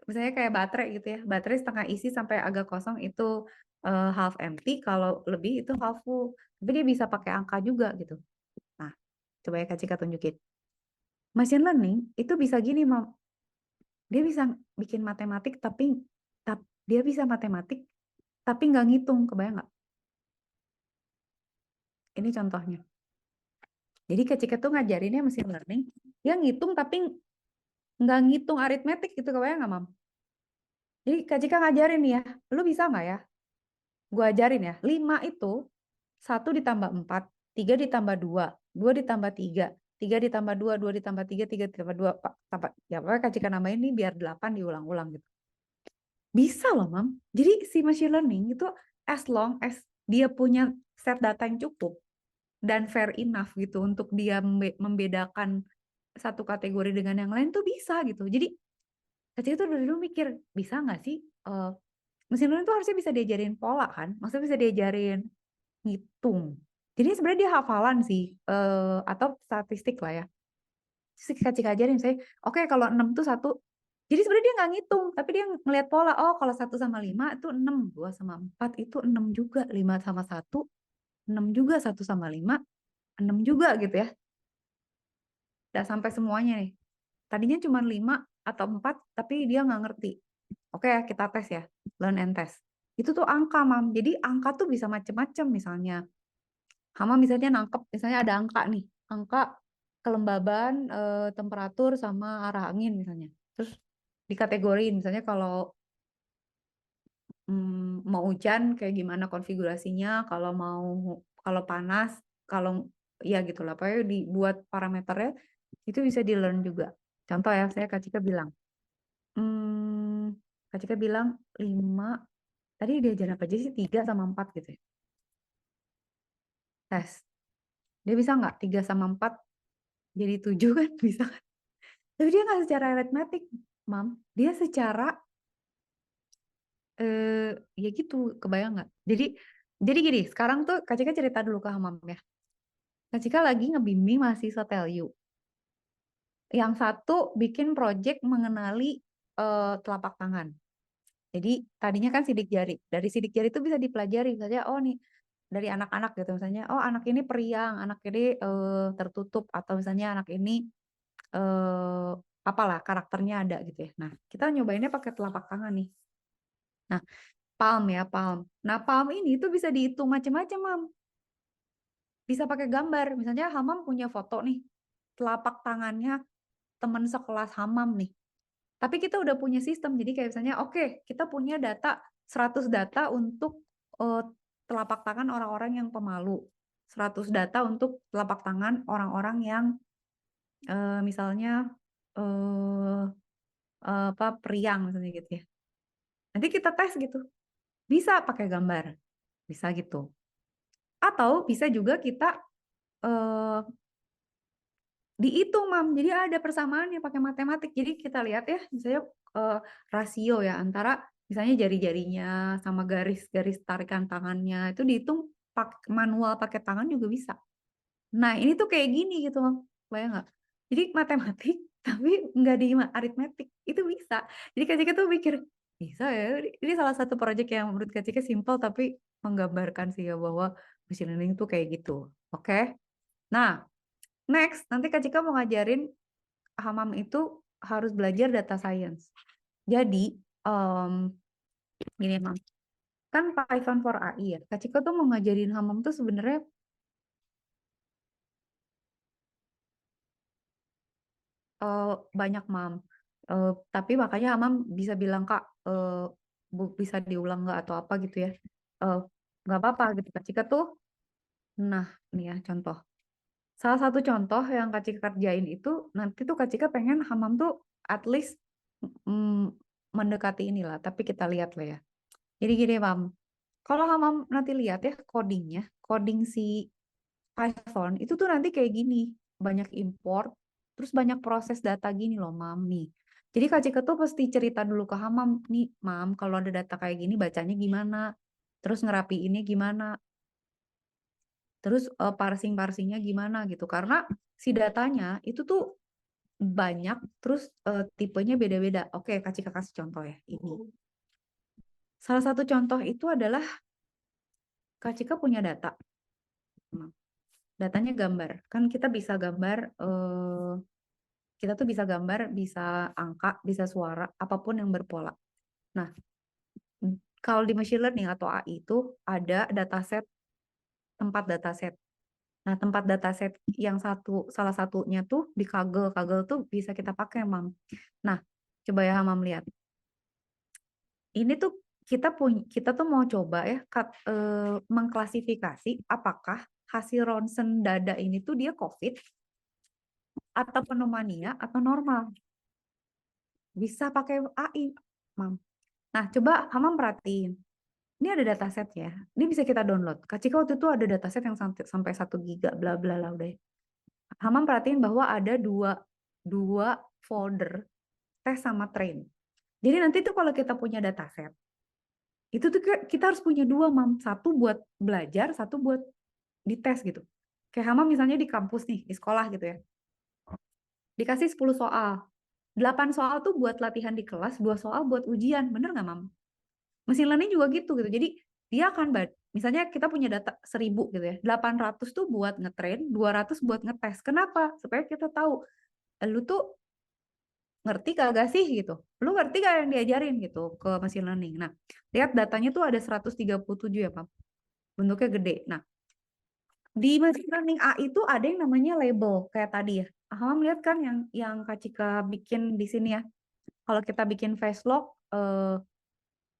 misalnya kayak baterai gitu ya. Baterai setengah isi sampai agak kosong itu half empty, kalau lebih itu half full. Tapi dia bisa pakai angka juga gitu. Nah, coba ya Kak Cika tunjukin. Machine learning itu bisa gini, Mam. Dia bisa bikin matematik dia bisa matematik tapi nggak ngitung, kebayang nggak? Ini contohnya. Jadi Kak Cika tuh ngajarinnya machine learning, dia ngitung tapi nggak ngitung aritmetik gitu, kebayang nggak, Mam? Jadi Kak Cika ngajarin ya, lu bisa nggak ya? Gue ajarin ya, 5 itu 1 ditambah 4, 3 ditambah 2, 2 ditambah 3, 3 ditambah 2, 2 ditambah 3, 3 ditambah 2, ya pokoknya Kak Cika nambahin ini biar 8 diulang-ulang gitu. Bisa loh, Mam. Jadi si machine learning itu as long as dia punya set data yang cukup dan fair enough gitu untuk dia membedakan satu kategori dengan yang lain tuh bisa gitu. Jadi kecil itu dari dulu mikir, bisa nggak sih mesin learning itu harusnya bisa diajarin pola kan? Maksudnya bisa diajarin ngitung. Jadi sebenarnya dia hafalan sih atau statistik lah ya. Terus Kak ajarin saya, oke kalau 6 tuh satu. Jadi sebenarnya dia nggak ngitung, tapi dia ngelihat pola. Oh, kalau 1 sama 5 itu 6, 2 sama 4 itu 6 juga, 5 sama 1 6 juga, 1 sama 5 6 juga gitu ya. Udah sampai semuanya nih. Tadinya cuma 5 atau 4, tapi dia nggak ngerti. Oke, kita tes ya, learn and test. Itu tuh angka, Mam. Jadi angka tuh bisa macam-macam misalnya. Hama misalnya nangkep, misalnya ada angka nih, angka kelembaban, temperatur sama arah angin misalnya. Terus dikategoriin, misalnya kalau mau hujan kayak gimana konfigurasinya, kalau panas, kalau ya gitulah. Pokoknya dibuat parameternya itu bisa di learn juga. Contoh ya, saya Kak Cika bilang, Kak Cika bilang 5, tadi diajarin apa aja sih, 3 sama 4 gitu ya. Tes. Dia bisa nggak 3 sama 4 jadi 7 kan? Bisa kan? Tapi dia nggak secara aritmetik, Mam. Dia secara ya gitu, kebayang nggak? Jadi gini, sekarang tuh Kak Cika cerita dulu ke Hamam ya. Kak Cika lagi ngebimbing mahasiswa TELU. Yang satu bikin project mengenali telapak tangan. Jadi tadinya kan sidik jari. Dari sidik jari itu bisa dipelajari misalnya, oh nih dari anak-anak gitu misalnya, oh anak ini periang, anak ini tertutup, atau misalnya anak ini apalah karakternya ada gitu ya. Nah, kita nyobainnya pakai telapak tangan nih. Nah, palm ya, palm. Nah, palm ini tuh bisa dihitung macam-macam, Mam. Bisa pakai gambar. Misalnya Hamam punya foto nih, telapak tangannya teman sekelas Hamam nih. Tapi kita udah punya sistem. Jadi kayak misalnya, oke, kita punya data 100 data untuk telapak tangan orang-orang yang pemalu. 100 data untuk telapak tangan orang-orang yang misalnya apa periang misalnya gitu ya. Nanti kita tes gitu. Bisa pakai gambar. Bisa gitu. Atau bisa juga kita eh, dihitung, Mam. Jadi ada persamaannya pakai matematik. Jadi kita lihat ya, misalnya rasio ya antara misalnya jari-jarinya sama garis-garis tarikan tangannya itu dihitung manual pakai tangan juga bisa. Nah, ini tuh kayak gini gitu, Mam. Bayang nggak? Jadi matematik tapi nggak di aritmetik. Itu bisa. Jadi Kak Cika tuh mikir, bisa ya. Ini salah satu proyek yang menurut Kak Cika simpel tapi menggambarkan sih ya bahwa Machine learning tuh kayak gitu. Oke. Nah, next nanti Kak Cika mau ngajarin Hamam itu harus belajar data science. Jadi, gini Mam, kan Python for AI ya. Kak Cika tuh mau ngajarin Hamam tuh sebenarnya banyak Mam. Tapi makanya Hamam bisa bilang Kak, bisa diulang nggak atau apa gitu ya. Eh, nggak apa-apa gitu. Kak Cika tuh, nah nih ya contoh. Salah satu contoh yang Kak Cika kerjain itu nanti tuh Kak Cika pengen Hamam tuh at least mm, mendekati inilah. Tapi kita lihat lah ya. Jadi gini Mam, kalau Hamam nanti lihat ya codingnya, coding si Python itu tuh nanti kayak gini, banyak import, terus banyak proses data gini loh, Mam nih. Jadi Kak Cika tuh pasti cerita dulu ke Hamam, nih, Mam, kalau ada data kayak gini bacanya gimana, terus ngerapiinnya gimana, terus parsing-parsingnya gimana gitu. Karena si datanya itu tuh banyak, terus tipenya beda-beda. Oke, Kak Cika kasih contoh ya, ini. Salah satu contoh itu adalah Kak Cika punya data. Datanya gambar. Kan kita bisa gambar kita tuh bisa gambar, bisa angka, bisa suara, apapun yang berpola. Nah, kalau di machine learning atau AI itu ada dataset, tempat dataset. Nah, tempat dataset yang salah satunya tuh di Kaggle. Kaggle tuh bisa kita pakai, Mam. Nah, coba ya Mam lihat. Ini tuh kita tuh mau coba ya mengklasifikasi apakah hasil ronsen dada ini tuh dia COVID atau pneumonia atau normal. Bisa pakai AI, Mam. Nah, coba Hamam perhatiin. Ini ada dataset ya. Ini bisa kita download. Kak Cika waktu itu ada dataset yang sampai 1 giga, bla bla lah udah. Hamam perhatiin bahwa ada dua folder tes sama train. Jadi nanti tuh kalau kita punya dataset, itu tuh kita harus punya dua, Mam. Satu buat belajar, satu buat dites gitu. Kayak Hamam misalnya di kampus nih, di sekolah gitu ya. Dikasih 10 soal. 8 soal tuh buat latihan di kelas, 2 soal buat ujian. Bener nggak, Mam? Mesin learning juga gitu gitu. Jadi dia akan misalnya kita punya data 1.000 gitu ya. 800 tuh buat ngetrain, 200 buat ngetes. Kenapa? Supaya kita tahu lu tuh ngerti kagak sih gitu. Lu ngerti gak yang diajarin gitu ke mesin learning. Nah, lihat datanya tuh ada 137 ya, Pak. Bentuknya gede. Nah, di mesin learning AI itu ada yang namanya label kayak tadi ya. Lihat kan yang Kak Cika bikin di sini ya. Kalau kita bikin face lock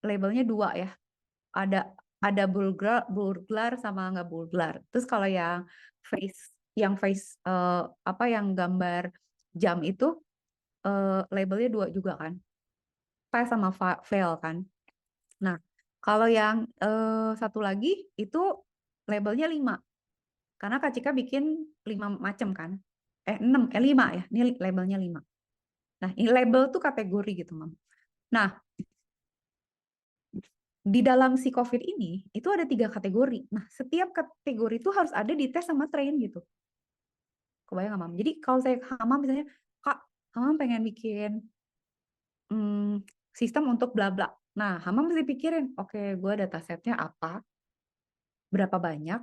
labelnya 2 ya. ada ada burglar sama nggak burglar. Terus kalau yang face apa yang gambar jam itu labelnya 2 juga kan. Pass sama fail kan. Nah, kalau yang satu lagi itu labelnya 5. Karena Kak Cika bikin 5 macam kan. 6, 5 ya. Ini labelnya 5. Nah, ini label tuh kategori gitu, Mam. Nah, di dalam si COVID ini itu ada 3 kategori. Nah, setiap kategori itu harus ada di tes sama train gitu. Kebayang nggak, Mam? Jadi kalau saya Hamam misalnya, Kak, Hamam pengen bikin sistem untuk bla bla. Nah, Hamam mesti pikirin, oke, gue datasetnya apa, berapa banyak,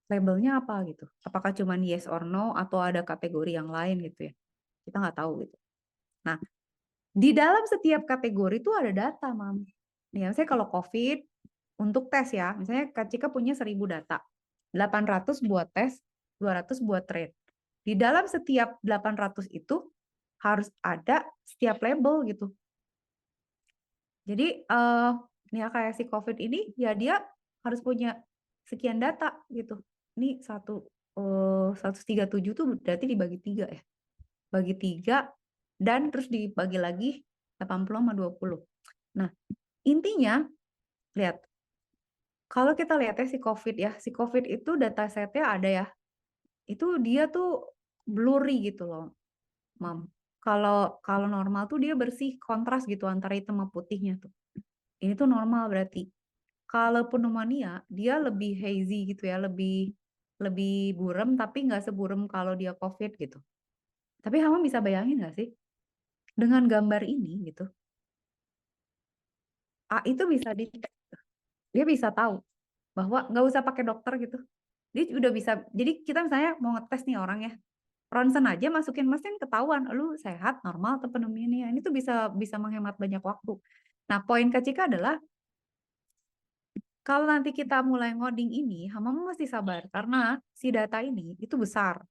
labelnya apa gitu. Apakah cuma yes or no atau ada kategori yang lain gitu ya. Kita nggak tahu gitu. Nah, di dalam setiap kategori itu ada data, Mam. Nih, misalnya kalau COVID, untuk tes ya, misalnya Kak Cika punya 1.000 data. 800 buat tes, 200 buat trade. Di dalam setiap 800 itu harus ada setiap label gitu. Jadi ya kayak si COVID ini ya dia harus punya sekian data gitu. Ini 137 tuh berarti dibagi 3 ya. Bagi 3 dan terus dibagi lagi 80 sama 20. Nah, intinya lihat kalau kita lihatnya si COVID ya, si COVID itu datasetnya ada ya. Itu dia tuh blurry gitu loh, Mam. Kalau kalau normal tuh dia bersih, kontras gitu antara hitam sama putihnya tuh. Ini tuh normal berarti. Kalau pneumonia, dia lebih hazy gitu ya, lebih lebih burem tapi nggak seburem kalau dia COVID gitu. Tapi kamu bisa bayangin nggak sih dengan gambar ini gitu, A itu bisa dia bisa tahu bahwa nggak usah pakai dokter gitu. Dia udah bisa. Jadi kita misalnya mau ngetes nih orang ya, ronsen aja masukin mesin ketahuan lu sehat, normal atau pneumonia. Ini tuh bisa bisa menghemat banyak waktu. Nah, poin Kak Cika adalah kalau nanti kita mulai ngoding ini, kamu mesti sabar karena si data ini itu besar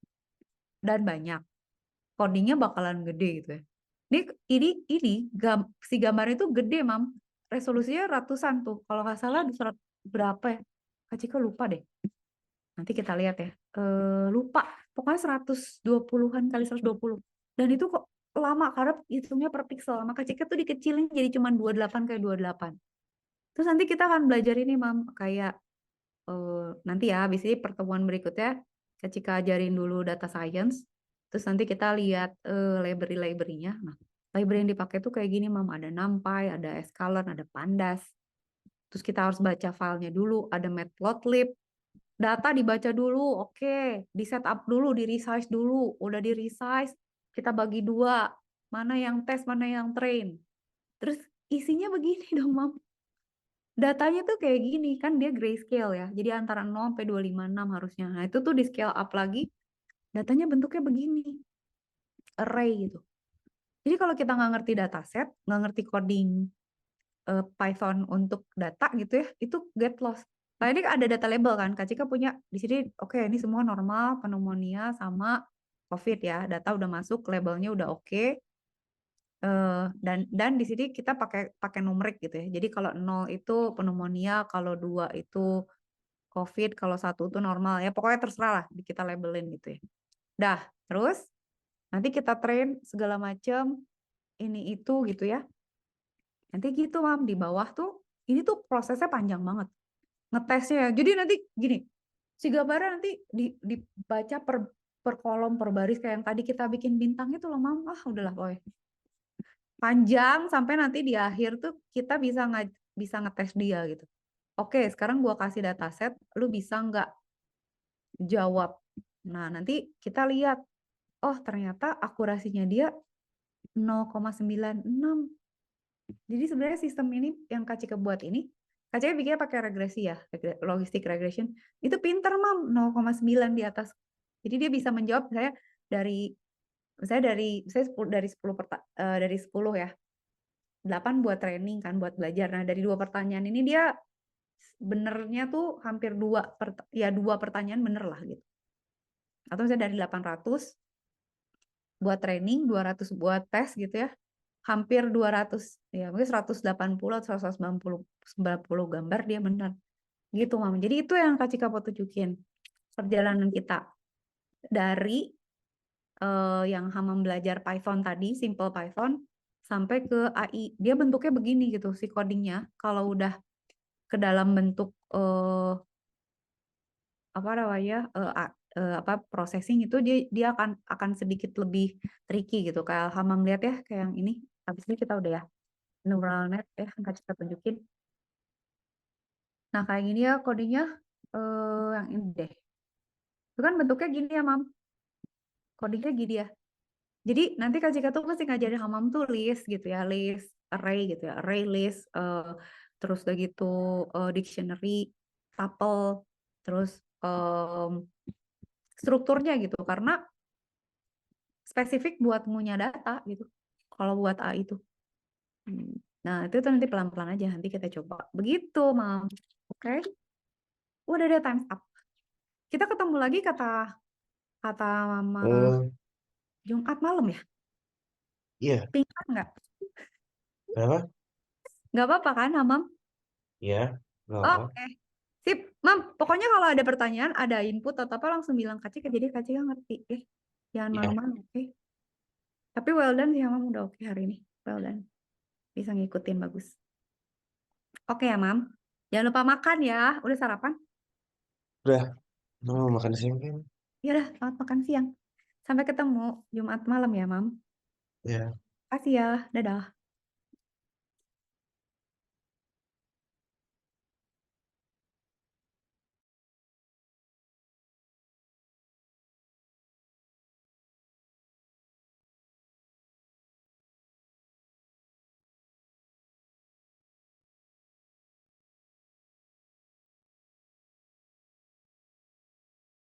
dan banyak. Codingnya bakalan gede gitu ya. Ini si gambarnya itu gede, Mam. Resolusinya ratusan tuh. Kalau nggak salah di surat berapa ya? Kak Cika lupa deh. Nanti kita lihat ya. Lupa. Pokoknya 120-an kali 120. Dan itu kok lama karena hitungnya per pixel. Maka Cika tuh dikecilin jadi cuma 28 kayak 28. Terus nanti kita akan belajar ini, Mam. Kayak nanti ya, habis ini pertemuan berikutnya, Kak Cika ajarin dulu data science. Terus nanti kita lihat library-library-nya. Nah, library yang dipakai tuh kayak gini, Mam. Ada NumPy, ada Sklearn, ada Pandas. Terus kita harus baca filenya dulu. Ada Matplotlib. Data dibaca dulu, oke. Di setup dulu, di resize dulu. Udah di resize, kita bagi dua. Mana yang tes, mana yang train. Terus isinya begini dong, Mam. Datanya tuh kayak gini, kan dia grayscale ya. Jadi antara 0 sampai 256 harusnya. Nah, itu tuh di scale up lagi, datanya bentuknya begini. Array gitu. Jadi kalau kita nggak ngerti dataset, nggak ngerti coding Python untuk data gitu ya, itu get lost. Nah, ini ada data label kan, Kak Cika punya di sini, oke, ini semua normal, pneumonia sama COVID ya, data udah masuk, labelnya udah oke. Dan di sini kita pakai numerik gitu ya. Jadi kalau 0 itu pneumonia, kalau 2 itu COVID, kalau 1 itu normal ya. Pokoknya terserah lah kita labelin gitu ya. Dah, terus nanti kita train segala macam ini itu gitu ya. Nanti gitu, Mam, di bawah tuh ini tuh prosesnya panjang banget ngetesnya ya. Jadi nanti gini, si gambarnya nanti dibaca per kolom per baris kayak yang tadi kita bikin bintang itu loh, Mam. Ah, udahlah boy. Panjang sampai nanti di akhir tuh kita bisa ngetes dia gitu. Oke, sekarang gua kasih dataset, lu bisa nggak jawab? Nah, nanti kita lihat, oh ternyata akurasinya dia 0,96. Jadi sebenarnya sistem ini yang Kak Cika buat ini, Kak Cika bikinnya pakai regresi ya, logistic regression. Itu pinter, Mam, 0,9 di atas. Jadi dia bisa menjawab dari saya 10 dari 10 ya. 8 buat training kan, buat belajar. Nah, dari 2 pertanyaan ini dia benernya tuh hampir dua pertanyaan bener lah gitu. Atau misalnya dari 800 buat training, 200 buat tes gitu ya. Hampir 200, ya mungkin 180 atau 190 gambar dia bener. Gitu, Mam. Jadi itu yang Kak Cika mau tunjukin. Perjalanan kita dari yang Hamam belajar Python tadi, simple Python, sampai ke AI. Dia bentuknya begini gitu, si codingnya. Kalau udah ke dalam bentuk apa namanya processing itu dia akan sedikit lebih tricky gitu. Kayak Hamam lihat ya, kayak yang ini. Habis ini kita udah ya neural net ya, yang kita tunjukin. Nah, kayak gini ya codingnya, yang ini deh. Itu kan bentuknya gini ya, Mam. Codingnya gini ya. Jadi nanti Kak Cika tuh mesti ngajarin Hamam tuh list gitu ya, list, array gitu ya, array list, terus udah gitu dictionary, tuple, terus strukturnya gitu, karena spesifik buat ngunya data gitu. Kalau buat A itu. Nah, itu tuh nanti pelan-pelan aja, nanti kita coba. Begitu, Mam. Oke? Udah deh, time's up. Kita ketemu lagi kata kata Mama Eh, Jumat malam ya? iya. Pingsan nggak? Kenapa? Nggak apa-apa kan, Mam? Iya, nggak apa. Oke. Sip, Mam. Pokoknya kalau ada pertanyaan, ada input atau apa langsung bilang Kak Cika, jadi Kak Cika ngerti. Jangan Iya. malu-malu, oke? Tapi well done sih, Mam, udah oke hari ini. Well done. Bisa ngikutin bagus. Oke ya, Mam. Jangan lupa makan ya. Udah sarapan? Udah, mau makan siang kan? Ya udah, selamat makan siang. Sampai ketemu Jumat malam ya, Mam. Ya. Kasih ya. Dadah.